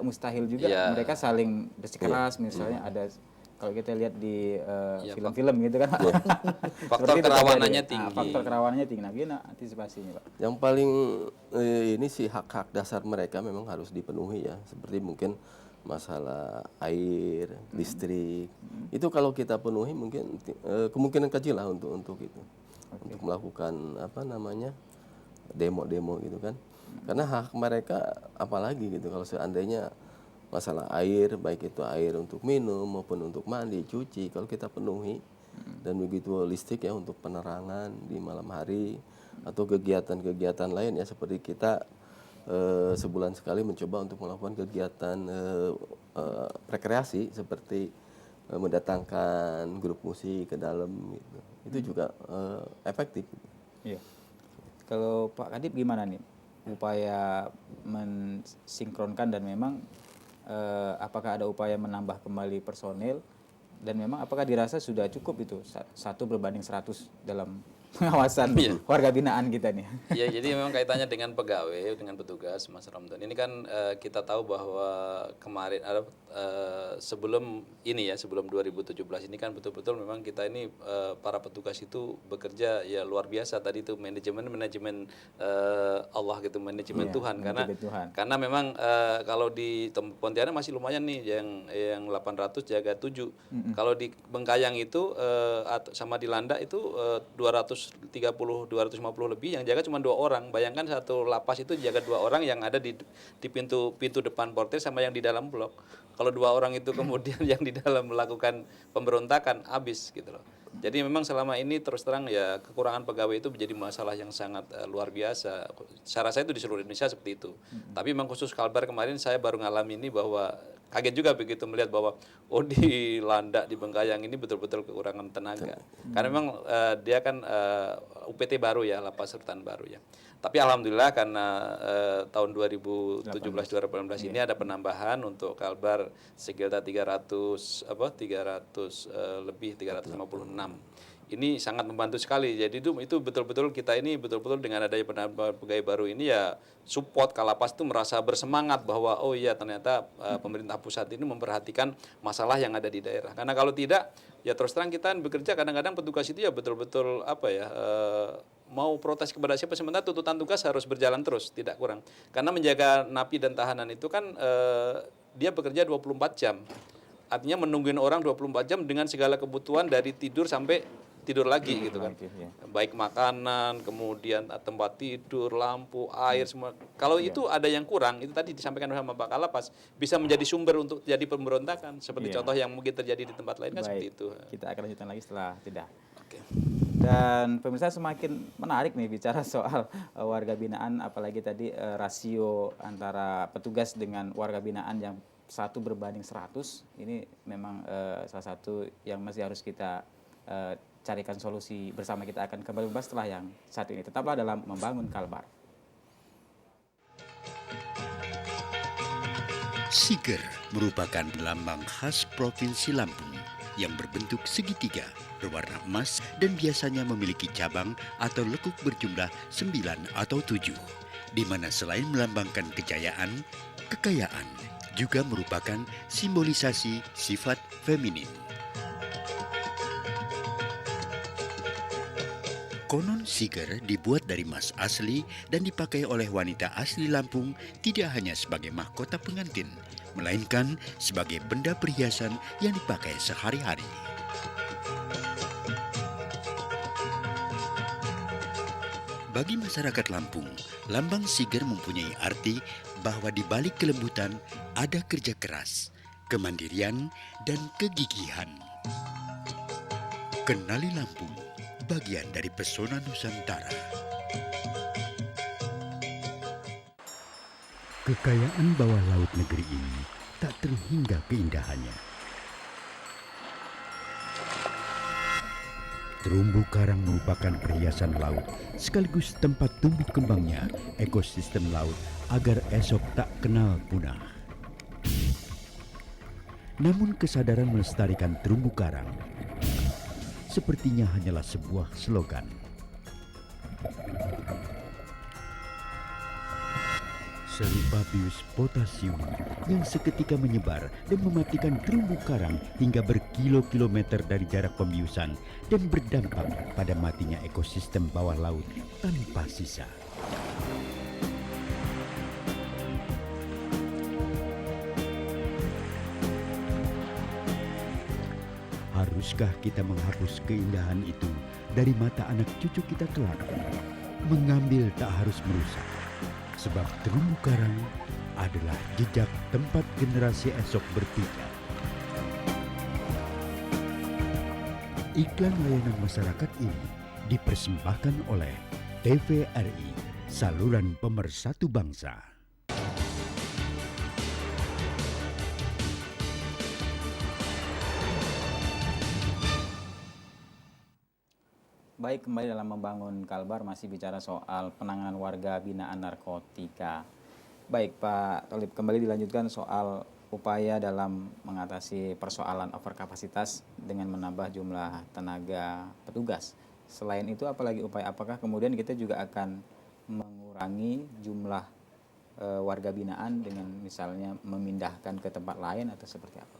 Speaker 1: mustahil juga
Speaker 4: Iya.
Speaker 1: mereka saling bersikeras misalnya ada kalau kita lihat di film-film gitu kan.
Speaker 4: Faktor
Speaker 1: Seperti itu
Speaker 4: kerawanannya
Speaker 1: terjadi.
Speaker 4: tinggi.
Speaker 1: Faktor kerawanannya tinggi. Nah, gimana antisipasinya, Pak?
Speaker 5: Yang paling ini sih hak-hak dasar mereka memang harus dipenuhi ya. Seperti mungkin masalah air, listrik. Itu kalau kita penuhi mungkin kemungkinan kecil lah untuk itu. Untuk melakukan demo-demo gitu kan. Karena hak mereka apalagi gitu kalau seandainya masalah air, baik itu air untuk minum maupun untuk mandi, cuci, kalau kita penuhi dan begitu listrik ya untuk penerangan di malam hari atau kegiatan-kegiatan lain ya seperti kita sebulan sekali mencoba untuk melakukan kegiatan rekreasi seperti mendatangkan grup musik ke dalam gitu. Itu juga efektif.
Speaker 1: Iya. Kalau Pak Kadip gimana nih upaya mensinkronkan dan memang apakah ada upaya menambah kembali personil dan memang apakah dirasa sudah cukup itu 1 berbanding 100 dalam pengawasan warga binaan kita nih?
Speaker 4: Ya, jadi memang kaitannya dengan pegawai, dengan petugas, Mas Ramdan. Ini kan kita tahu bahwa kemarin sebelum 2017 ini kan betul-betul memang kita ini para petugas itu bekerja ya luar biasa tadi itu manajemen Allah gitu, manajemen Tuhan karena memang kalau di Pontianak masih lumayan nih yang 800 jaga 7. Kalau di Bengkayang itu sama di Landak itu 250 lebih yang jaga cuma 2 orang. Bayangkan satu lapas itu jaga 2 orang yang ada di pintu depan portir sama yang di dalam blok. Kalau 2 orang itu kemudian yang di dalam melakukan pemberontakan habis gitu loh. Jadi memang selama ini terus terang ya kekurangan pegawai itu menjadi masalah yang sangat luar biasa. Saya rasa itu di seluruh Indonesia seperti itu. Tapi memang khusus Kalbar kemarin saya baru ngalami ini bahwa kaget juga begitu melihat bahwa di Landak di Bengkayang ini betul-betul kekurangan tenaga. Karena memang dia kan UPT baru ya, lapas rutan baru ya. Tapi alhamdulillah karena tahun 2017-2018 ini ada penambahan untuk Kalbar sekitar 356. Ini sangat membantu sekali. Jadi itu betul-betul kita ini betul-betul dengan adanya penambahan pegawai baru ini ya support Kalapas itu merasa bersemangat bahwa oh iya ternyata pemerintah pusat ini memperhatikan masalah yang ada di daerah. Karena kalau tidak ya terus terang kita bekerja kadang-kadang petugas itu ya betul-betul mau protes kepada siapa sementara tuntutan tugas harus berjalan terus, tidak kurang. Karena menjaga napi dan tahanan itu kan dia bekerja 24 jam. Artinya menungguin orang 24 jam dengan segala kebutuhan dari tidur sampai tidur lagi gitu kan. Baik makanan, kemudian tempat tidur, lampu, air semua. Kalau itu ada yang kurang, itu tadi disampaikan sama Pak Kalapas, bisa menjadi sumber untuk jadi pemberontakan. Seperti contoh yang mungkin terjadi di tempat lain kan seperti itu.
Speaker 1: Kita akan lanjutkan lagi setelah jeda.
Speaker 4: Oke.
Speaker 1: Dan pemirsa semakin menarik nih bicara soal warga binaan, apalagi tadi rasio antara petugas dengan warga binaan yang 1 berbanding 100. Ini memang salah satu yang masih harus kita carikan solusi bersama. Kita akan kembali membahas setelah yang satu ini. Tetaplah dalam Membangun Kalbar.
Speaker 7: Siger merupakan lambang khas Provinsi Lampung yang berbentuk segitiga, berwarna emas dan biasanya memiliki cabang atau lekuk berjumlah 9 atau 7, di mana selain melambangkan kejayaan, kekayaan, juga merupakan simbolisasi sifat feminin. Konon siger dibuat dari emas asli dan dipakai oleh wanita asli Lampung tidak hanya sebagai mahkota pengantin, melainkan sebagai benda perhiasan yang dipakai sehari-hari. Bagi masyarakat Lampung, lambang siger mempunyai arti bahwa di balik kelembutan ada kerja keras, kemandirian, dan kegigihan. Kenali Lampung, bagian dari pesona Nusantara. Kekayaan bawah laut negeri ini tak terhingga keindahannya. Terumbu karang merupakan perhiasan laut sekaligus tempat tumbuh kembangnya ekosistem laut agar esok tak kenal punah. Namun kesadaran melestarikan terumbu karang sepertinya hanyalah sebuah slogan. Serupa bius potasium yang seketika menyebar dan mematikan terumbu karang hingga berkilo-kilometer dari jarak pembiusan dan berdampak pada matinya ekosistem bawah laut tanpa sisa. Haruskah kita menghapus keindahan itu dari mata anak cucu kita kelak? Mengambil tak harus merusak, sebab terumbu karang adalah jejak tempat generasi esok berpijak. Iklan layanan masyarakat ini dipersembahkan oleh TVRI, saluran pemersatu bangsa.
Speaker 1: Baik, kembali dalam membangun Kalbar masih bicara soal penanganan warga binaan narkotika. Baik Pak Tholib, kembali dilanjutkan soal upaya dalam mengatasi persoalan overkapasitas dengan menambah jumlah tenaga petugas. Selain itu apalagi upaya, apakah kemudian kita juga akan mengurangi jumlah warga binaan dengan misalnya memindahkan ke tempat lain atau seperti apa?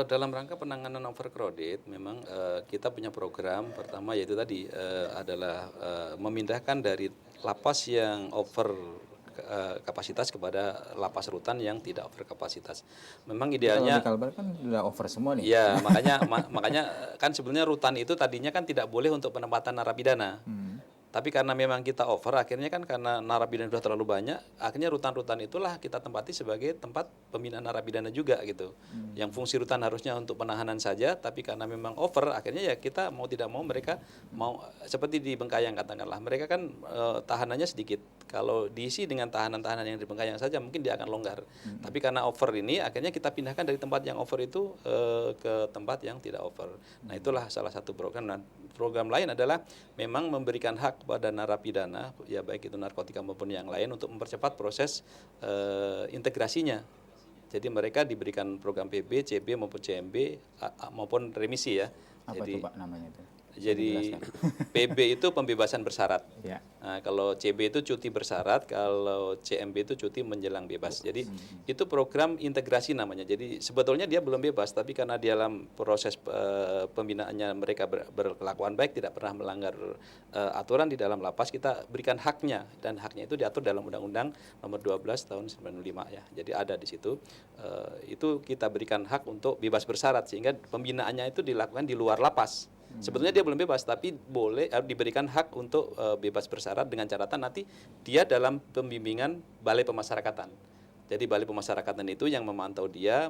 Speaker 4: Dalam rangka penanganan overcrowded, memang kita punya program pertama yaitu tadi adalah memindahkan dari lapas yang over kapasitas kepada lapas rutan yang tidak over kapasitas. Memang idealnya
Speaker 1: kalau di Kalbar kan sudah over semua nih.
Speaker 4: ya makanya kan sebenarnya rutan itu tadinya kan tidak boleh untuk penempatan narapidana. Tapi karena memang kita over, akhirnya kan karena narapidana sudah terlalu banyak, akhirnya rutan-rutan itulah kita tempati sebagai tempat pembinaan narapidana juga gitu. Yang fungsi rutan harusnya untuk penahanan saja, tapi karena memang over, akhirnya ya kita mau tidak mau mereka mau seperti di Bengkayang katakanlah, mereka kan tahanannya sedikit. Kalau diisi dengan tahanan-tahanan yang di Bengkayang saja mungkin dia akan longgar. Tapi karena over ini, akhirnya kita pindahkan dari tempat yang over itu ke tempat yang tidak over. Nah itulah salah satu program. Nah, program lain adalah memang memberikan hak kepada narapidana, ya baik itu narkotika maupun yang lain untuk mempercepat proses integrasinya. Jadi mereka diberikan program PB, CB maupun CMB maupun remisi ya.
Speaker 1: Apa
Speaker 4: jadi,
Speaker 1: itu Pak namanya itu?
Speaker 4: Jadi PB itu pembebasan bersyarat.
Speaker 1: Ya.
Speaker 4: Nah, kalau CB itu cuti bersyarat, kalau CMB itu cuti menjelang bebas. Jadi itu program integrasi namanya. Jadi sebetulnya dia belum bebas, tapi karena di dalam proses pembinaannya mereka berkelakuan baik, tidak pernah melanggar aturan di dalam lapas, kita berikan haknya, dan haknya itu diatur dalam Undang-Undang Nomor 12 Tahun 95 ya. Jadi ada di situ. Itu kita berikan hak untuk bebas bersyarat sehingga pembinaannya itu dilakukan di luar lapas. Sebetulnya dia belum bebas, tapi boleh diberikan hak untuk bebas bersyarat dengan catatan nanti dia dalam pembimbingan balai pemasyarakatan. Jadi balai pemasyarakatan itu yang memantau dia,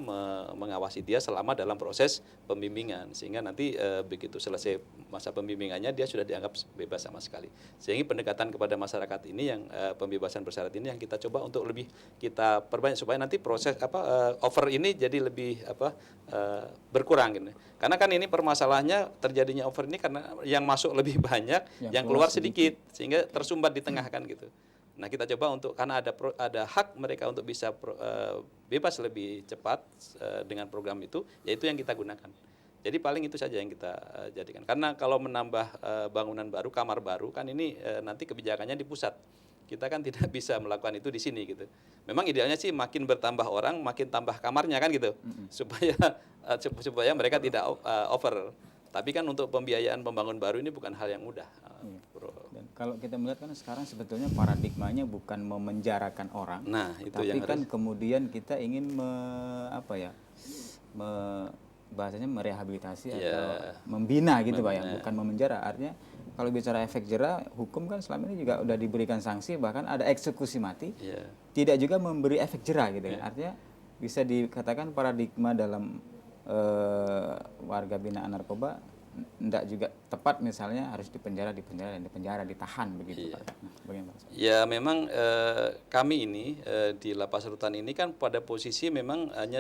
Speaker 4: mengawasi dia selama dalam proses pembimbingan. Sehingga nanti begitu selesai masa pembimbingannya dia sudah dianggap bebas sama sekali. Sehingga pendekatan kepada masyarakat ini yang pembebasan bersyarat ini yang kita coba untuk lebih kita perbanyak supaya nanti proses over ini jadi lebih berkurang gitu. Karena kan ini permasalahannya terjadinya over ini karena yang masuk lebih banyak, yang keluar sedikit sehingga tersumbat di tengah kan gitu. Nah kita coba untuk karena ada hak mereka untuk bisa bebas lebih cepat dengan program itu, yaitu yang kita gunakan. Jadi paling itu saja yang kita jadikan. Karena kalau menambah bangunan baru, kamar baru kan ini nanti kebijakannya di pusat. Kita kan tidak bisa melakukan itu di sini gitu. Memang idealnya sih makin bertambah orang, makin tambah kamarnya kan gitu, supaya mereka tidak over. Tapi kan untuk pembiayaan pembangun baru ini bukan hal yang mudah. Bro.
Speaker 1: Dan kalau kita melihat kan sekarang sebetulnya paradigmanya bukan memenjarakan orang,
Speaker 4: Nah, itu
Speaker 1: tapi
Speaker 4: yang
Speaker 1: kan
Speaker 4: harus.
Speaker 1: kemudian kita ingin bahasanya merehabilitasi atau membina gitu Pak ya, bukan memenjara. Artinya kalau bicara efek jera, hukum kan selama ini juga udah diberikan sanksi, bahkan ada eksekusi mati,
Speaker 4: Iya.
Speaker 1: tidak juga memberi efek jera gitu kan. Artinya bisa dikatakan paradigma dalam warga binaan narkoba tidak juga tepat, misalnya harus dipenjara, ditahan begitu Pak. Nah, bagaimana Pak?
Speaker 4: Ya memang kami ini di Lapas Rutan ini kan pada posisi memang hanya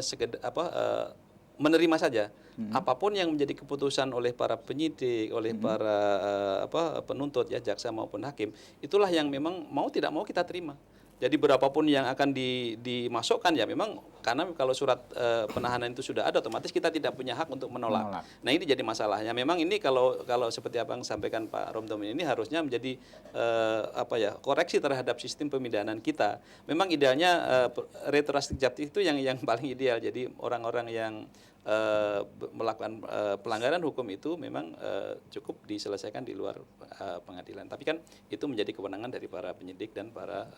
Speaker 4: menerima saja apapun yang menjadi keputusan oleh para penyidik, oleh para penuntut ya, jaksa maupun hakim, itulah yang memang mau tidak mau kita terima. Jadi berapapun yang akan dimasukkan ya memang, karena kalau surat penahanan itu sudah ada, otomatis kita tidak punya hak untuk menolak. Nah ini jadi masalahnya. Memang ini kalau seperti apa yang sampaikan Pak Romdom ini harusnya menjadi koreksi terhadap sistem pemidanan kita. Memang idealnya retroaktif justice itu yang paling ideal. Jadi orang-orang yang melakukan pelanggaran hukum itu memang cukup diselesaikan di luar pengadilan. Tapi kan itu menjadi kewenangan dari para penyidik dan para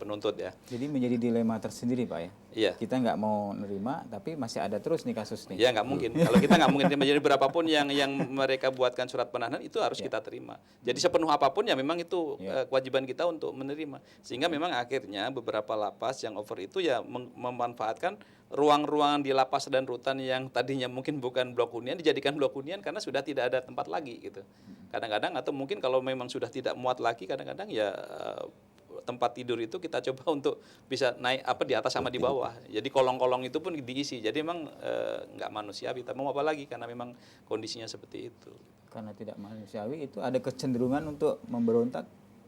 Speaker 4: penuntut ya.
Speaker 1: Jadi menjadi dilema tersendiri Pak ya.
Speaker 4: Iya.
Speaker 1: Kita nggak mau nerima, tapi masih ada terus nih kasus nih.
Speaker 4: Ya nggak mungkin. Kalau kita nggak mungkin terima. Jadi berapapun yang mereka buatkan surat penahanan itu harus kita terima. Jadi sepenuh apapun ya memang itu kewajiban kita untuk menerima. Sehingga memang akhirnya beberapa lapas yang over itu ya memanfaatkan ruang-ruang di lapas dan rutan yang tadinya mungkin bukan blok hunian dijadikan blok hunian karena sudah tidak ada tempat lagi gitu. Kadang-kadang atau mungkin kalau memang sudah tidak muat lagi, kadang-kadang ya tempat tidur itu kita coba untuk bisa naik di atas sama di bawah. Jadi kolong-kolong itu pun diisi. Jadi memang nggak manusiawi. Tapi mau apa lagi karena memang kondisinya seperti itu.
Speaker 1: Karena tidak manusiawi itu ada kecenderungan untuk memberontak.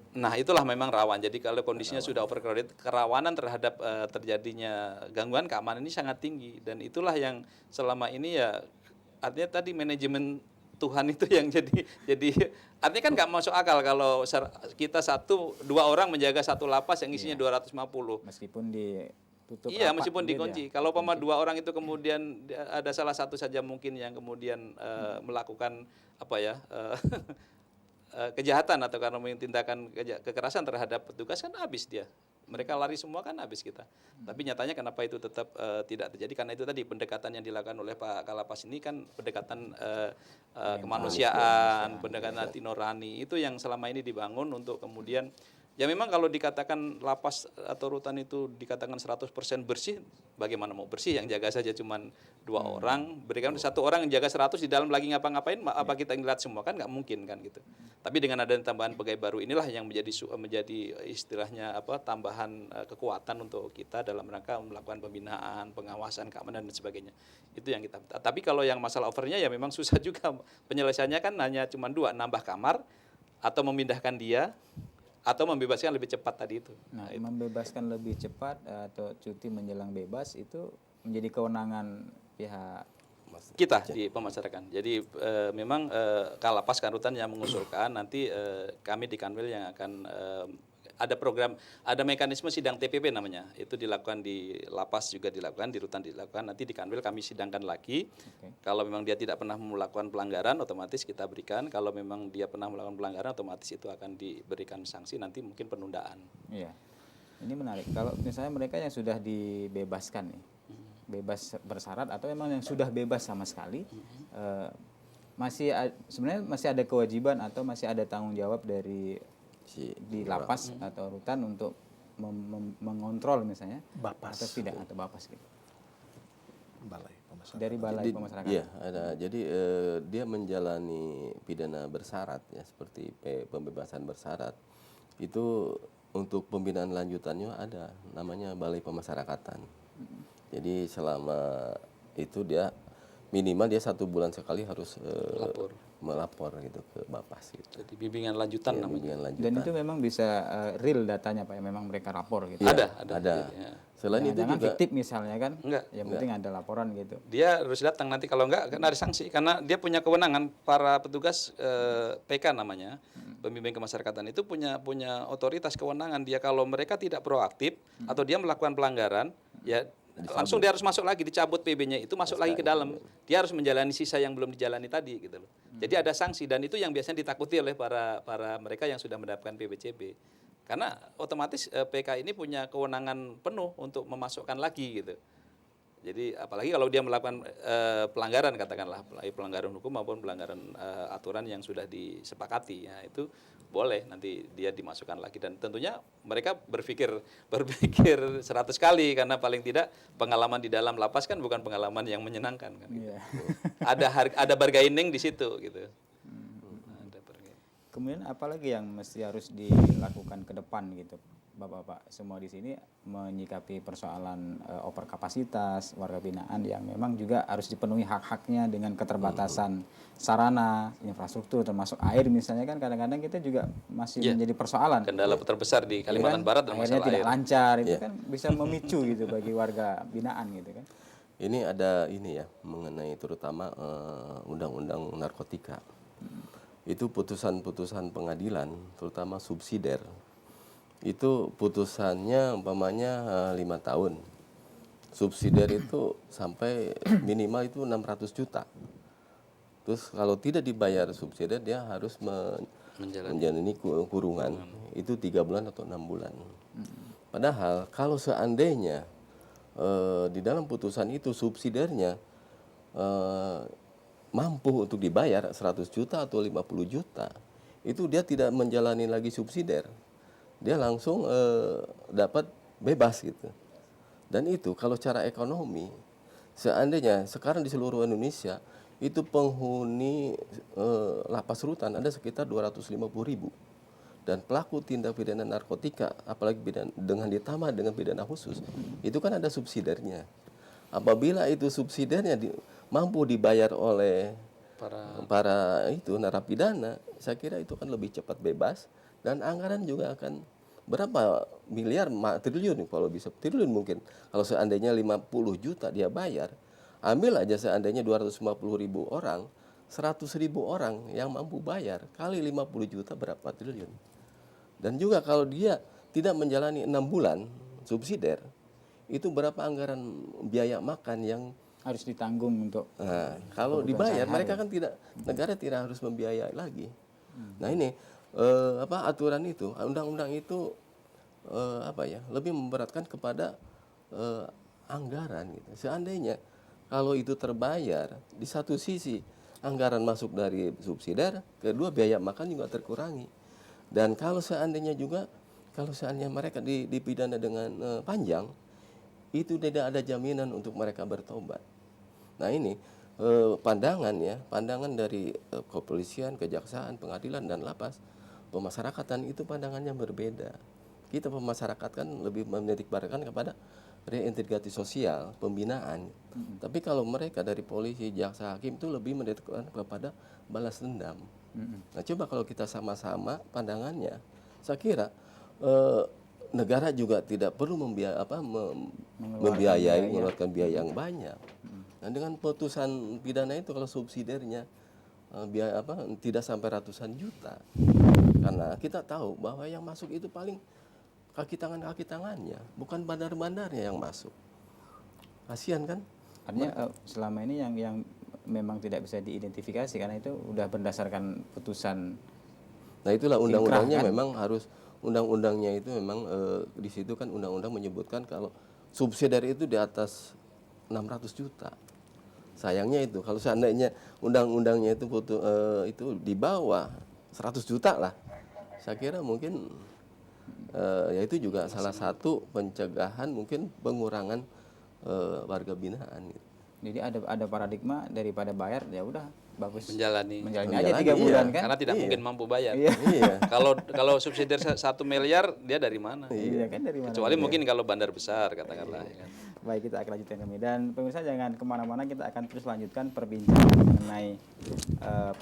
Speaker 4: Nah itulah memang rawan. Jadi kalau kondisinya sudah overcrowded, kerawanan terhadap terjadinya gangguan keamanan ini sangat tinggi. Dan itulah yang selama ini ya artinya tadi manajemen Tuhan itu yang jadi artinya kan nggak masuk akal kalau kita 1-2 orang menjaga satu lapas yang isinya 250.
Speaker 1: Meskipun ditutup.
Speaker 4: Iya, meskipun dikunci. Kalau 2 orang itu kemudian ada salah satu saja mungkin yang kemudian melakukan kejahatan atau karena tindakan kekerasan terhadap petugas kan habis dia. Mereka lari semua kan habis kita. Tapi nyatanya kenapa itu tetap tidak terjadi? Karena itu tadi pendekatan yang dilakukan oleh Pak Kalapas ini kan pendekatan kemanusiaan, pendekatan hati nurani. Itu yang selama ini dibangun untuk kemudian ya memang kalau dikatakan lapas atau rutan itu dikatakan 100% bersih, bagaimana mau bersih? Yang jaga saja cuma 2 orang, berikan 1 orang yang jaga 100 di dalam lagi ngapa-ngapain, apa kita ngeliat semua kan nggak mungkin kan gitu. Tapi dengan adanya tambahan pegawai baru inilah yang menjadi istilahnya tambahan kekuatan untuk kita dalam rangka melakukan pembinaan, pengawasan, keamanan dan sebagainya. Itu yang kita. Tapi kalau yang masalah overnya ya memang susah juga penyelesaiannya kan hanya cuma 2, nambah kamar atau memindahkan dia atau membebaskan lebih cepat tadi itu.
Speaker 1: Nah, membebaskan lebih cepat atau cuti menjelang bebas itu menjadi kewenangan pihak
Speaker 4: kita di pemasyarakat. Jadi memang Kalapas Rutan yang mengusulkan nanti kami di Kanwil yang akan ada program, ada mekanisme sidang TPP namanya. Itu dilakukan di lapas juga dilakukan, di rutan dilakukan. Nanti di Kanwil kami sidangkan lagi. Kalau memang dia tidak pernah melakukan pelanggaran, otomatis kita berikan. Kalau memang dia pernah melakukan pelanggaran, otomatis itu akan diberikan sanksi. Nanti mungkin penundaan.
Speaker 1: Iya. Ini menarik. Kalau misalnya mereka yang sudah dibebaskan nih, bebas bersyarat atau memang yang sudah bebas sama sekali, sebenarnya masih ada kewajiban atau masih ada tanggung jawab dari di lapas atau rutan untuk mengontrol misalnya
Speaker 6: Bapas
Speaker 1: atau tidak atau bapas gitu.
Speaker 6: Balai Pemasyarakatan.
Speaker 1: Dari balai pemasyarakatan.
Speaker 5: Iya, ada. Jadi dia menjalani pidana bersyarat ya, seperti pembebasan bersyarat. Itu untuk pembinaan lanjutannya ada namanya balai pemasyarakatan. Jadi selama itu dia minimal dia 1 bulan sekali harus melapor gitu ke Bapas gitu.
Speaker 4: Jadi bimbingan lanjutan
Speaker 5: Ya,
Speaker 4: namanya.
Speaker 5: bimbingan lanjutan.
Speaker 1: Dan itu memang bisa real datanya Pak ya, memang mereka lapor gitu.
Speaker 5: Iya,
Speaker 4: Ada. Ya.
Speaker 5: Selain itu
Speaker 1: Jangan
Speaker 5: juga
Speaker 1: fiktif misalnya kan.
Speaker 4: Enggak.
Speaker 1: Yang penting ada laporan gitu.
Speaker 4: Dia harus datang nanti, kalau enggak kan ada sanksi karena dia punya kewenangan. Para petugas PK namanya, pembimbing kemasyarakatan itu punya otoritas kewenangan. Dia kalau mereka tidak proaktif atau dia melakukan pelanggaran ya langsung dia harus masuk lagi, dicabut PB-nya itu, masuk lagi ke dalam. Dia harus menjalani sisa yang belum dijalani tadi gitu loh. Jadi ada sanksi, dan itu yang biasanya ditakuti oleh para mereka yang sudah mendapatkan PBCB. Karena otomatis PK ini punya kewenangan penuh untuk memasukkan lagi gitu. Jadi apalagi kalau dia melakukan pelanggaran, katakanlah pelanggaran hukum maupun pelanggaran aturan yang sudah disepakati, ya itu boleh nanti dia dimasukkan lagi. Dan tentunya mereka berpikir 100 kali, karena paling tidak pengalaman di dalam lapas kan bukan pengalaman yang menyenangkan kan. Gitu. Ada bargaining di situ gitu. Ada bargaining.
Speaker 1: Kemudian apalagi yang mesti harus dilakukan ke depan gitu, Bapak-bapak semua di sini menyikapi persoalan overkapasitas warga binaan yang memang juga harus dipenuhi hak-haknya dengan keterbatasan sarana, infrastruktur, termasuk air misalnya, kan kadang-kadang kita juga masih menjadi persoalan.
Speaker 4: Kendala terbesar di Kalimantan Barat dan
Speaker 1: akhirnya
Speaker 4: masalah
Speaker 1: tidak
Speaker 4: air.
Speaker 1: lancar, itu kan bisa memicu gitu bagi warga binaan gitu kan.
Speaker 5: Ini ada ini ya, mengenai terutama undang-undang narkotika. Itu putusan-putusan pengadilan, terutama subsidiar. Itu putusannya umpamanya 5 tahun. Subsidiar itu sampai minimal itu 600 juta. Terus kalau tidak dibayar subsidiar, dia harus menjalani kurungan. Itu 3 bulan atau 6 bulan. Padahal kalau seandainya di dalam putusan itu subsidiarnya mampu untuk dibayar 100 juta atau 50 juta, itu dia tidak menjalani lagi subsidiar. Dia langsung dapat bebas gitu. Dan itu kalau secara ekonomi, seandainya sekarang di seluruh Indonesia itu penghuni lapas rutan ada sekitar 250.000. Dan pelaku tindak pidana narkotika, apalagi dengan ditambah dengan pidana khusus, itu kan ada subsidiarnya. Apabila itu subsidiarnya mampu dibayar oleh para itu narapidana, saya kira itu kan lebih cepat bebas. Dan anggaran juga akan berapa miliar, triliun kalau bisa, triliun mungkin. Kalau seandainya 50 juta dia bayar, ambil aja seandainya 250.000 orang, 100.000 orang yang mampu bayar, kali 50 juta berapa triliun. Dan juga kalau dia tidak menjalani 6 bulan subsidiar, itu berapa anggaran biaya makan yang
Speaker 1: harus ditanggung untuk
Speaker 5: kalau dibayar, mereka kan tidak, negara tidak harus membiayai lagi. Nah ini aturan itu, undang-undang itu lebih memberatkan kepada anggaran gitu. Seandainya kalau itu terbayar, di satu sisi anggaran masuk dari subsidiar, kedua biaya makan juga terkurangi. Dan kalau seandainya mereka dipidana dengan panjang, itu tidak ada jaminan untuk mereka bertobat. Nah ini pandangan dari kepolisian, kejaksaan, pengadilan dan lapas, pemasyarakatan itu pandangannya berbeda. Kita pemasyarakat kan lebih menitikberatkan kepada reintegrasi sosial, pembinaan. Tapi kalau mereka dari polisi, jaksa, hakim itu lebih menitikberatkan kepada balas dendam. Nah coba kalau kita sama-sama pandangannya, saya kira negara juga tidak perlu mengeluarkan biaya yang banyak. Nah dengan putusan pidana itu kalau subsidiarnya tidak sampai ratusan juta, karena kita tahu bahwa yang masuk itu paling kaki tangannya, bukan bandar-bandarnya yang masuk. Kasihan kan?
Speaker 1: Artinya selama ini yang memang tidak bisa diidentifikasi karena itu udah berdasarkan putusan.
Speaker 5: Nah itulah undang-undangnya
Speaker 1: kan?
Speaker 5: Memang harus, undang-undangnya itu memang di situ kan undang-undang menyebutkan kalau subsidiar itu di atas 600 juta. Sayangnya itu kalau seandainya undang-undangnya itu di bawah 100 juta lah, saya kira mungkin ya itu juga salah satu pencegahan, mungkin pengurangan warga binaan gitu.
Speaker 1: Jadi ada paradigma daripada bayar ya udah bagus
Speaker 4: menjalani
Speaker 1: aja 3 bulan kan,
Speaker 4: karena tidak mungkin mampu bayar.
Speaker 5: Iya.
Speaker 4: Kalau subsidiar 1 miliar dia dari mana?
Speaker 1: Iya kan, dari mana?
Speaker 4: Kecuali mungkin kalau bandar besar katakanlah. Ya kan?
Speaker 1: Baik, kita akan lanjutkan kami, dan pemirsa jangan kemana-mana, kita akan terus lanjutkan perbincangan mengenai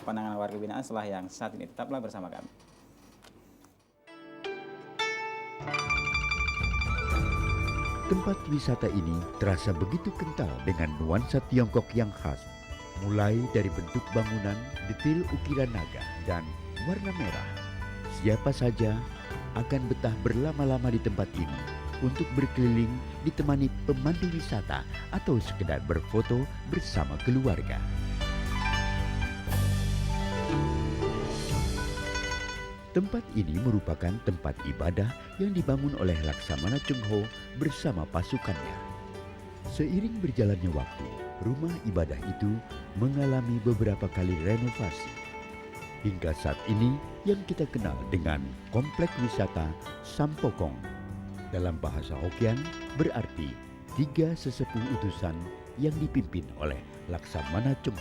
Speaker 1: penanganan warga binaan setelah yang saat ini. Tetaplah bersama kami.
Speaker 7: Tempat wisata ini terasa begitu kental dengan nuansa Tiongkok yang khas. Mulai dari bentuk bangunan, detail ukiran naga, dan warna merah. Siapa saja akan betah berlama-lama di tempat ini untuk berkeliling ditemani pemandu wisata atau sekedar berfoto bersama keluarga. Tempat ini merupakan tempat ibadah yang dibangun oleh Laksamana Cheng bersama pasukannya. Seiring berjalannya waktu, rumah ibadah itu mengalami beberapa kali renovasi. Hingga saat ini yang kita kenal dengan Komplek Wisata Sampokong. Dalam bahasa Hokkien berarti 3 sesepuh utusan yang dipimpin oleh Laksamana Cheng.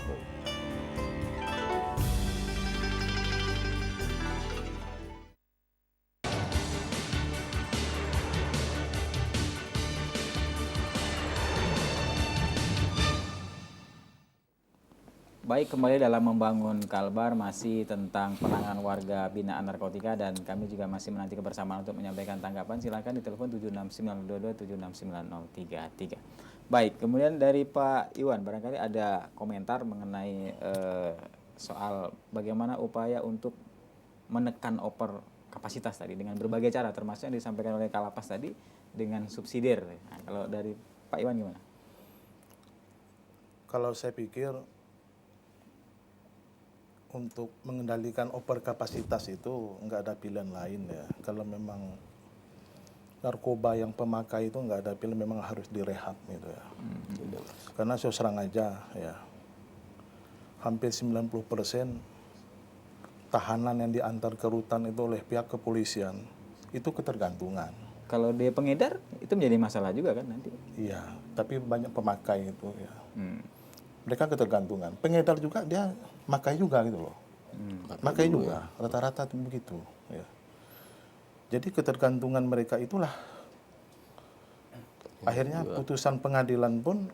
Speaker 1: Baik, kembali dalam membangun Kalbar masih tentang penanganan warga binaan narkotika dan kami juga masih menanti kebersamaan untuk menyampaikan tanggapan. Silakan di telepon 76922 76933. Baik, kemudian dari Pak Iwan barangkali ada komentar mengenai soal bagaimana upaya untuk menekan over kapasitas tadi dengan berbagai cara termasuk yang disampaikan oleh Kalapas tadi dengan subsidir. Nah, kalau dari Pak Iwan gimana?
Speaker 6: Kalau saya pikir untuk mengendalikan overkapasitas itu nggak ada pilihan lain ya. Kalau memang narkoba yang pemakai itu nggak ada pilihan, memang harus direhab gitu ya. Karena saya serang aja ya, hampir 90% tahanan yang diantar ke rutan itu oleh pihak kepolisian itu ketergantungan.
Speaker 1: Kalau dia pengedar itu menjadi masalah juga kan nanti?
Speaker 6: Iya, tapi banyak pemakai itu ya. Mereka ketergantungan. Pengedar juga dia makai juga gitu loh. Makai juga, rata-rata begitu. Ya. Jadi ketergantungan mereka itulah akhirnya putusan pengadilan pun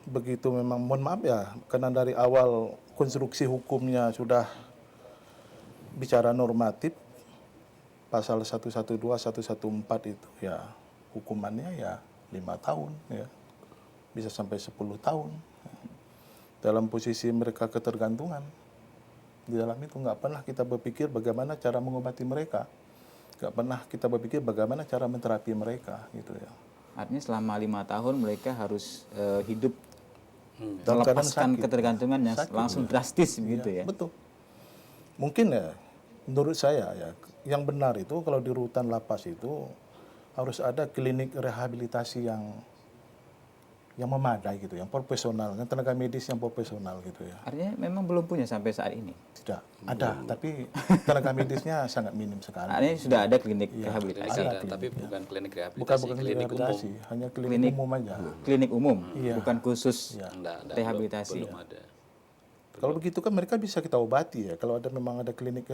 Speaker 6: begitu memang, mohon maaf ya, karena dari awal konstruksi hukumnya sudah bicara normatif, pasal 112, 114 itu ya hukumannya ya 5 tahun ya, bisa sampai 10 tahun. Dalam posisi mereka ketergantungan, di dalam itu nggak pernah kita berpikir bagaimana cara mengobati mereka, nggak pernah kita berpikir bagaimana cara menterapi mereka gitu ya.
Speaker 1: Artinya selama 5 tahun mereka harus hidup
Speaker 6: Dalam keadaan
Speaker 1: melepaskan
Speaker 6: sakit.
Speaker 1: ketergantungan yang
Speaker 6: Sakit,
Speaker 1: langsung drastis begitu ya.
Speaker 6: Betul. Mungkin ya, menurut saya ya, yang benar itu kalau di rutan lapas itu harus ada klinik rehabilitasi yang memadai gitu, yang profesional, yang tenaga medis yang profesional gitu ya.
Speaker 1: Artinya memang belum punya sampai saat ini.
Speaker 6: Tidak ada, tapi tenaga medisnya sangat minim sekali.
Speaker 1: Artinya sudah ada klinik
Speaker 6: Iya,
Speaker 1: rehabilitasi.
Speaker 4: Ada,
Speaker 6: klinik,
Speaker 4: tapi
Speaker 6: ya.
Speaker 4: bukan klinik rehabilitasi,
Speaker 6: Bukan
Speaker 4: klinik
Speaker 6: rehabilitasi,
Speaker 4: umum.
Speaker 6: hanya klinik
Speaker 1: Klinik.
Speaker 6: umum aja.
Speaker 1: Klinik umum,
Speaker 6: Iya.
Speaker 1: bukan khusus
Speaker 6: Iya.
Speaker 4: Enggak,
Speaker 1: rehabilitasi.
Speaker 4: belum ada.
Speaker 6: Kalau begitu kan mereka bisa kita obati ya. Kalau memang ada klinik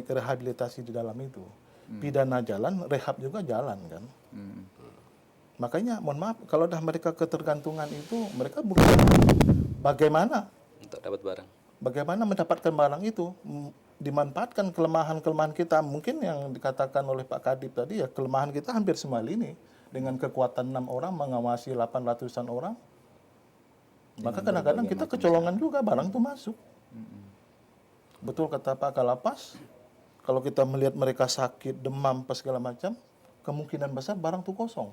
Speaker 6: rehabilitasi di dalam itu, pidana jalan, rehab juga jalan kan. Makanya mohon maaf kalau dah mereka ketergantungan itu, mereka berusaha bagaimana
Speaker 4: Untuk dapat barang.
Speaker 6: bagaimana mendapatkan barang itu, dimanfaatkan kelemahan-kelemahan kita. Mungkin yang dikatakan oleh Pak Kadip tadi ya, kelemahan kita hampir semua ini dengan kekuatan 6 orang mengawasi 800-an orang. Maka kadang-kadang kita kecolongan juga barang itu masuk. Betul kata Pak Kalapas, kalau kita melihat mereka sakit, demam, apa segala macam, kemungkinan besar barang itu kosong.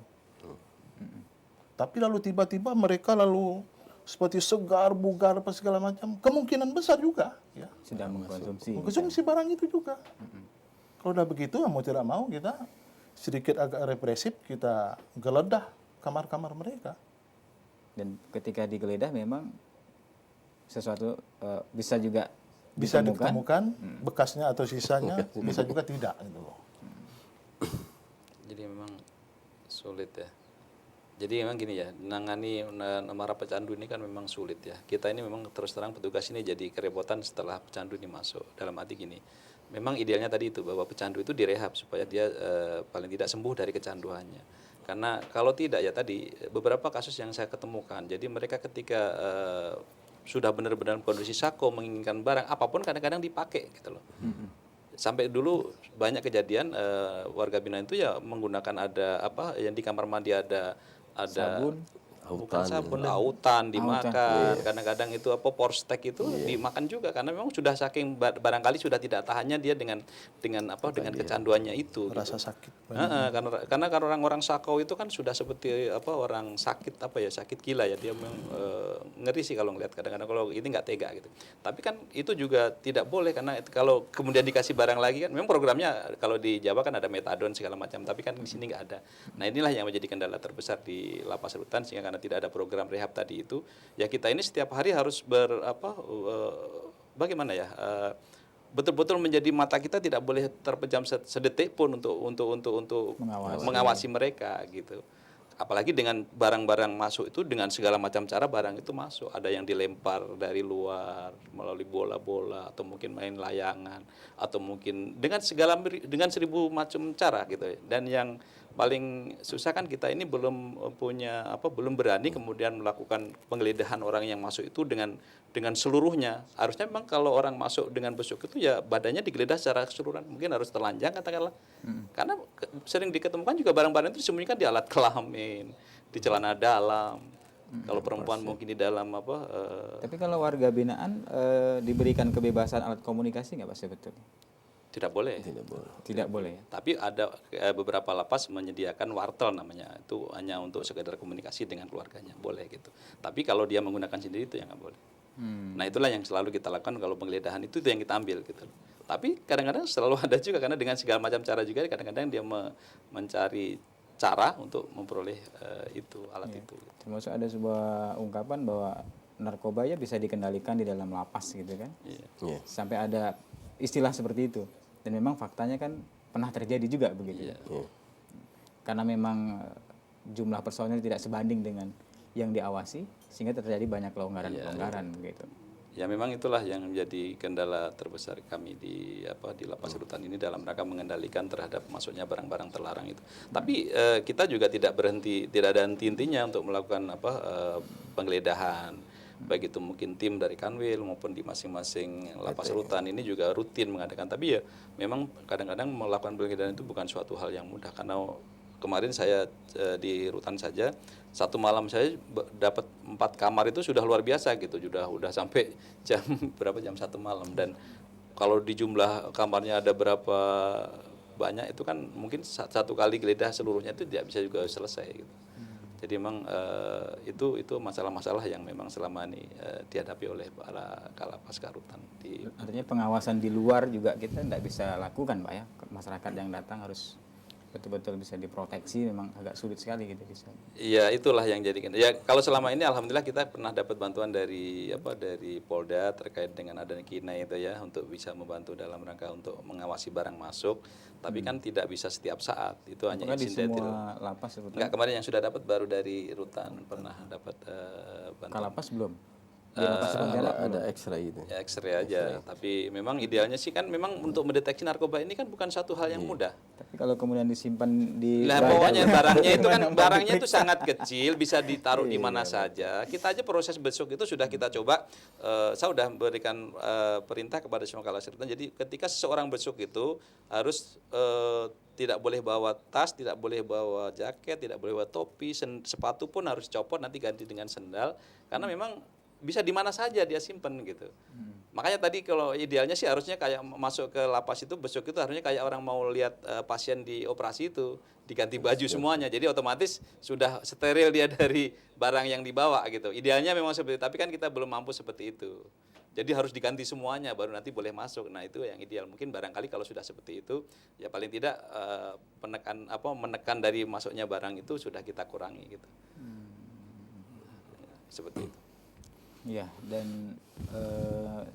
Speaker 6: Tapi lalu tiba-tiba mereka lalu seperti segar, bugar, apa segala macam, kemungkinan besar juga ya,
Speaker 1: Sudah mengkonsumsi.
Speaker 6: mengkonsumsi barang itu juga. Kalau udah begitu, mau tidak mau kita sedikit agak represif, kita geledah kamar-kamar mereka.
Speaker 1: Dan ketika digeledah memang sesuatu bisa juga
Speaker 6: Bisa ditemukan bekasnya atau sisanya, bisa juga tidak gitu loh.
Speaker 4: Jadi memang sulit ya. Jadi memang gini ya, menangani mara pecandu ini kan memang sulit ya. Kita ini memang terus terang petugas ini jadi kerepotan setelah pecandu ini masuk. Dalam arti gini, memang idealnya tadi itu bahwa pecandu itu direhab supaya dia paling tidak sembuh dari kecanduannya. Karena kalau tidak ya tadi beberapa kasus yang saya ketemukan, jadi mereka ketika sudah benar-benar kondisi sako menginginkan barang apapun kadang-kadang dipakai gitu loh. Sampai dulu banyak kejadian warga binaan itu ya menggunakan ada apa yang di kamar mandi ada
Speaker 1: Sabun.
Speaker 4: bukan
Speaker 5: Autan.
Speaker 4: sabun, autan dimakan.
Speaker 5: Yes.
Speaker 4: Kadang-kadang itu apa porstek itu dimakan juga karena memang sudah saking barangkali sudah tidak tahannya dia dengan dengan kecanduannya itu.
Speaker 6: Rasa
Speaker 4: gitu.
Speaker 6: sakit.
Speaker 4: Karena kan orang-orang sakau itu kan sudah seperti orang sakit sakit gila ya, dia memang ngeri sih kalau ngelihat, kadang-kadang kalau ini nggak tega gitu. Tapi kan itu juga tidak boleh karena kalau kemudian dikasih barang lagi kan, memang programnya kalau di Jawa kan ada metadon segala macam, tapi kan di sini nggak ada. Nah inilah yang menjadi kendala terbesar di lapas rutan, sehingga karena tidak ada program rehab tadi itu, ya kita ini setiap hari harus bagaimana ya, betul-betul menjadi mata kita tidak boleh terpejam sedetik pun untuk mengawasi mereka gitu. Apalagi dengan barang-barang masuk itu dengan segala macam cara barang itu masuk. Ada yang dilempar dari luar melalui bola-bola atau mungkin main layangan atau mungkin dengan 1000 macam cara gitu. Dan yang paling susah kan kita ini belum berani kemudian melakukan penggeledahan orang yang masuk itu dengan seluruhnya. Harusnya memang kalau orang masuk dengan besuk itu ya badannya digeledah secara keseluruhan, mungkin harus telanjang katakanlah. Karena sering diketemukan juga barang-barang itu disembunyikan di alat kelamin, di celana dalam. Kalau perempuan mungkin di dalam
Speaker 1: Tapi kalau warga binaan diberikan kebebasan alat komunikasi nggak Pak sebetulnya?
Speaker 4: Tidak boleh.
Speaker 1: Tidak boleh ya?
Speaker 4: Tapi ada beberapa lapas menyediakan wartel namanya, itu hanya untuk sekedar komunikasi dengan keluarganya, boleh gitu. Tapi kalau dia menggunakan sendiri itu yang nggak boleh. Nah itulah yang selalu kita lakukan kalau penggeledahan itu yang kita ambil gitu. Tapi kadang-kadang selalu ada juga karena dengan segala macam cara juga kadang-kadang dia mencari cara untuk memperoleh alat itu.
Speaker 1: Termasuk ada sebuah ungkapan bahwa narkoba ya bisa dikendalikan di dalam lapas gitu kan?
Speaker 5: Iya.
Speaker 1: Sampai ada istilah seperti itu. Dan memang faktanya kan pernah terjadi juga begitu. Karena memang jumlah personil tidak sebanding dengan yang diawasi, sehingga terjadi banyak pelonggaran-pelonggaran begitu.
Speaker 4: Ya memang itulah yang menjadi kendala terbesar kami di lapas rutan ini dalam rangka mengendalikan terhadap masuknya barang-barang terlarang itu. Tapi kita juga tidak ada henti-hentinya untuk melakukan penggeledahan. Baik itu mungkin tim dari Kanwil maupun di masing-masing lapas rutan ini juga rutin mengadakan. Tapi ya memang kadang-kadang melakukan penggeledahan itu bukan suatu hal yang mudah, karena kemarin saya di rutan saja satu malam saya dapat 4 kamar itu sudah luar biasa gitu, udah sampai jam 1 malam. Dan kalau di jumlah kamarnya ada berapa banyak itu kan mungkin satu kali geledah seluruhnya itu tidak bisa juga selesai gitu. Jadi memang itu masalah-masalah yang memang selama ini dihadapi oleh para kalapas rutan.
Speaker 1: Artinya pengawasan di luar juga kita tidak bisa lakukan Pak ya. Masyarakat yang datang harus betul-betul bisa diproteksi, memang agak sulit sekali gitu bisa.
Speaker 4: Iya, itulah yang jadikan. Ya kalau selama ini alhamdulillah kita pernah dapat bantuan dari Polda terkait dengan adanya KINA itu ya, untuk bisa membantu dalam rangka untuk mengawasi barang masuk. Tapi kan tidak bisa setiap saat. Itu hanya
Speaker 1: di
Speaker 4: insidental.
Speaker 1: semua lapas rutan?
Speaker 4: Enggak, kemarin yang sudah dapat baru dari rutan pernah dapat bantuan.
Speaker 1: Kalapas belum?
Speaker 5: Ada X-ray itu.
Speaker 4: Ya X-ray aja. Tapi memang idealnya sih kan memang untuk mendeteksi narkoba ini kan bukan satu hal yang mudah.
Speaker 1: Tapi kalau kemudian disimpan di
Speaker 4: Pokoknya barangnya itu kan barangnya itu sangat kecil, bisa ditaruh di mana saja. Kita aja proses besok itu sudah kita coba. Saya sudah memberikan perintah kepada semua kalapas rutan. Jadi ketika seseorang besok itu harus tidak boleh bawa tas, tidak boleh bawa jaket, tidak boleh bawa topi, sepatu pun harus copot, nanti ganti dengan sendal, karena memang bisa di mana saja dia simpen gitu. Makanya tadi kalau idealnya sih harusnya kayak masuk ke lapas itu besok itu harusnya kayak orang mau lihat pasien di operasi itu, diganti baju semuanya. Jadi otomatis sudah steril dia dari barang yang dibawa gitu. Idealnya memang seperti itu, tapi kan kita belum mampu seperti itu. Jadi harus diganti semuanya baru nanti boleh masuk. Nah, itu yang ideal. Mungkin barangkali kalau sudah seperti itu ya paling tidak menekan dari masuknya barang itu sudah kita kurangi gitu. Seperti itu.
Speaker 1: Iya, dan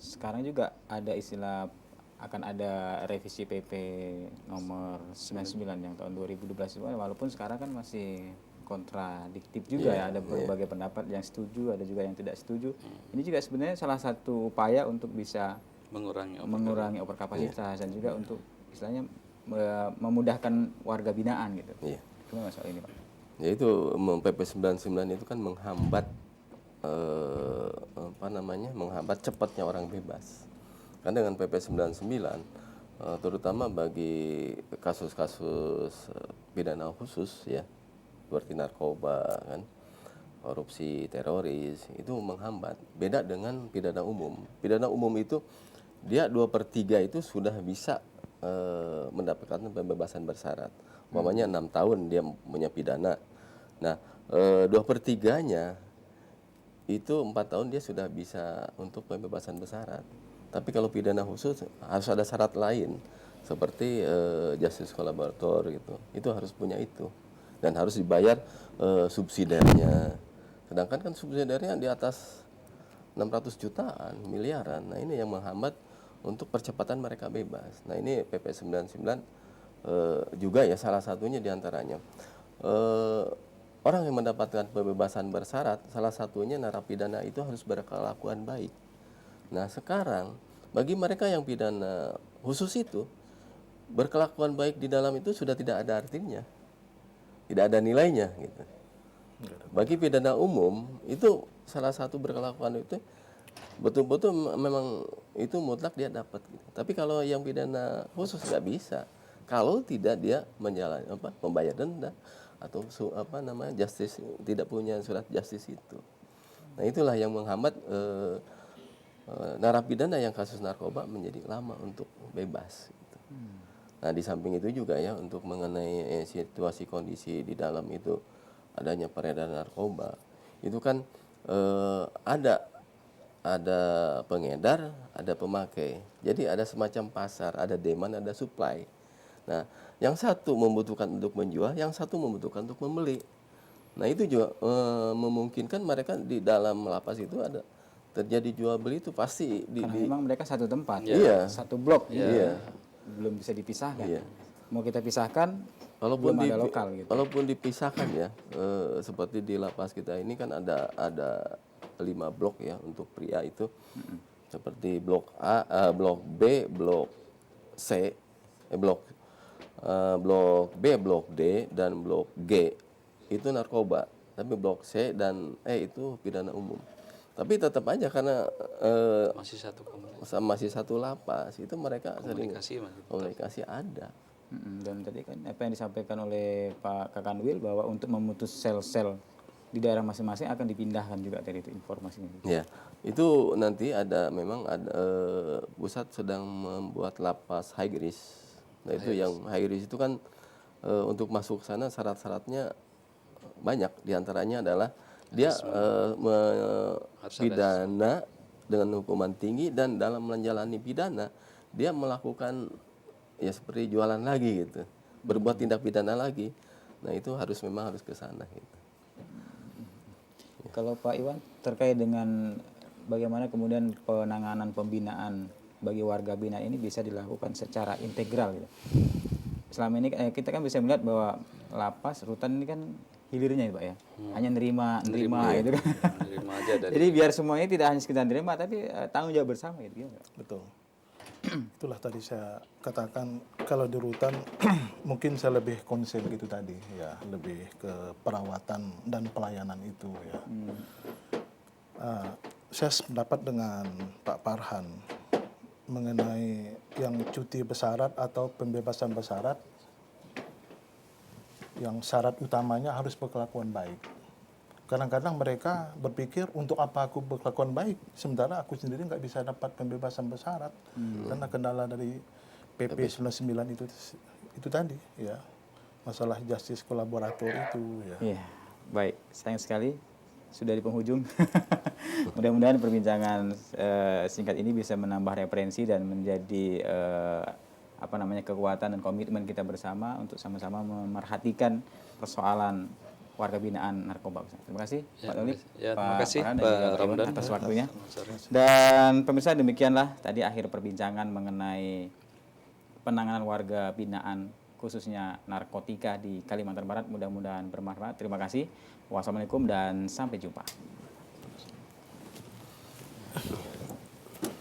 Speaker 1: sekarang juga ada istilah akan ada revisi PP nomor 99 yang tahun 2012 itu, walaupun sekarang kan masih kontradiktif juga ya, ada berbagai pendapat yang setuju, ada juga yang tidak setuju. Ini juga sebenarnya salah satu upaya untuk bisa mengurangi overkapasitas dan juga untuk istilahnya memudahkan warga binaan gitu. Gimana soal ini Pak?
Speaker 5: Ya itu PP 99 itu kan menghambat menghambat cepatnya orang bebas. Kan dengan PP 99 terutama bagi kasus-kasus pidana khusus ya, seperti narkoba kan, korupsi teroris itu menghambat. Beda dengan pidana umum. Pidana umum itu dia 2/3 itu sudah bisa mendapatkan pembebasan bersyarat. Umpamanya 6 tahun dia punya pidana. Nah, 2/3-nya itu 4 tahun dia sudah bisa untuk pembebasan bersyarat. Tapi kalau pidana khusus harus ada syarat lain seperti justice collaborator gitu. Itu harus punya itu dan harus dibayar subsidiarnya. Sedangkan kan subsidiarnya di atas 600 jutaan, miliaran. Nah, ini yang menghambat untuk percepatan mereka bebas. Nah, ini PP 99 juga ya salah satunya diantaranya. Orang yang mendapatkan pembebasan bersyarat, salah satunya narapidana itu harus berkelakuan baik. Nah, sekarang bagi mereka yang pidana khusus itu, berkelakuan baik di dalam itu sudah tidak ada artinya. Tidak ada nilainya gitu. Bagi pidana umum itu salah satu berkelakuan itu betul-betul memang itu mutlak dia dapat gitu. Tapi kalau yang pidana khusus nggak bisa. Kalau tidak dia menjalani membayar denda atau justice, tidak punya surat justice itu. Nah, itulah yang menghambat narapidana yang kasus narkoba menjadi lama untuk bebas gitu. Nah, di samping itu juga ya untuk mengenai situasi kondisi di dalam itu adanya peredaran narkoba itu kan ada pengedar, ada pemakai. Jadi ada semacam pasar, ada demand, ada supply. Nah, yang satu membutuhkan untuk menjual, yang satu membutuhkan untuk membeli. Nah, itu juga memungkinkan mereka di dalam lapas itu ada terjadi jual beli itu pasti
Speaker 1: Karena memang mereka satu tempat,
Speaker 5: Iya.
Speaker 1: satu blok,
Speaker 5: Iya.
Speaker 1: belum bisa dipisahkan.
Speaker 5: Iya.
Speaker 1: Mau kita pisahkan,
Speaker 5: Walaupun
Speaker 1: belum ada lokal gitu.
Speaker 5: Walaupun dipisahkan ya, seperti di lapas kita ini kan ada 5 blok ya untuk pria itu, seperti blok A, blok B, blok C, blok B, blok D, dan blok G itu narkoba. Tapi blok C dan E itu pidana umum. Tapi tetap aja karena masih satu lapas itu mereka komunikasi ada.
Speaker 1: Dan tadi kan apa yang disampaikan oleh Pak Kakanwil bahwa untuk memutus sel-sel di daerah masing-masing akan dipindahkan juga dari itu informasinya.
Speaker 5: Ya, itu nanti memang ada pusat sedang membuat lapas high risk. Nah, itu yang high risk itu kan untuk masuk ke sana syarat-syaratnya banyak. Di antaranya adalah dia pidana dengan hukuman tinggi dan dalam menjalani pidana dia melakukan ya seperti jualan lagi gitu, berbuat tindak pidana lagi. Nah, itu memang harus ke sana gitu.
Speaker 1: Kalau Pak Iwan terkait dengan bagaimana kemudian penanganan pembinaan bagi warga binaan ini bisa dilakukan secara integral gitu. Selama ini kita kan bisa melihat bahwa lapas rutan ini kan hilirnya ya Pak ya, hanya nerima gitu kan.
Speaker 4: Nerima aja dari
Speaker 1: Jadi biar semuanya tidak hanya sekedar nerima tapi tanggung jawab bersama gitu.
Speaker 6: Betul. Itulah tadi saya katakan kalau di rutan mungkin saya lebih konsen gitu tadi ya, lebih ke perawatan dan pelayanan itu ya. Saya sependapat dengan Pak Farhan mengenai yang cuti bersyarat atau pembebasan bersyarat, yang syarat utamanya harus berkelakuan baik. Kadang-kadang mereka berpikir untuk apa aku berkelakuan baik sementara aku sendiri nggak bisa dapat pembebasan bersyarat karena kendala dari PP 99 itu tadi ya, masalah justice collaborator itu ya.
Speaker 1: Iya, baik. Sayang sekali sudah di penghujung. Mudah-mudahan perbincangan singkat ini bisa menambah referensi dan menjadi kekuatan dan komitmen kita bersama untuk sama-sama memerhatikan persoalan warga binaan narkoba. Terima kasih Pak Dolip,
Speaker 4: terima kasih
Speaker 1: Farhan, dan
Speaker 4: Pak
Speaker 1: juga Pak Iwan
Speaker 4: Ramdan
Speaker 1: atas waktunya. Dan pemirsa, demikianlah tadi akhir perbincangan mengenai penanganan warga binaan khususnya narkotika di Kalimantan Barat. Mudah-mudahan bermanfaat. Terima kasih. Wassalamualaikum dan sampai jumpa.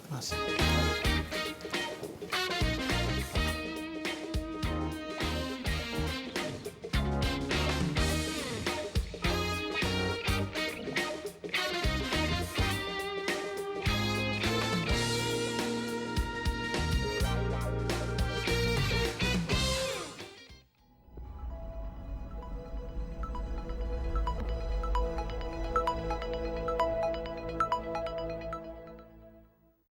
Speaker 6: Masih.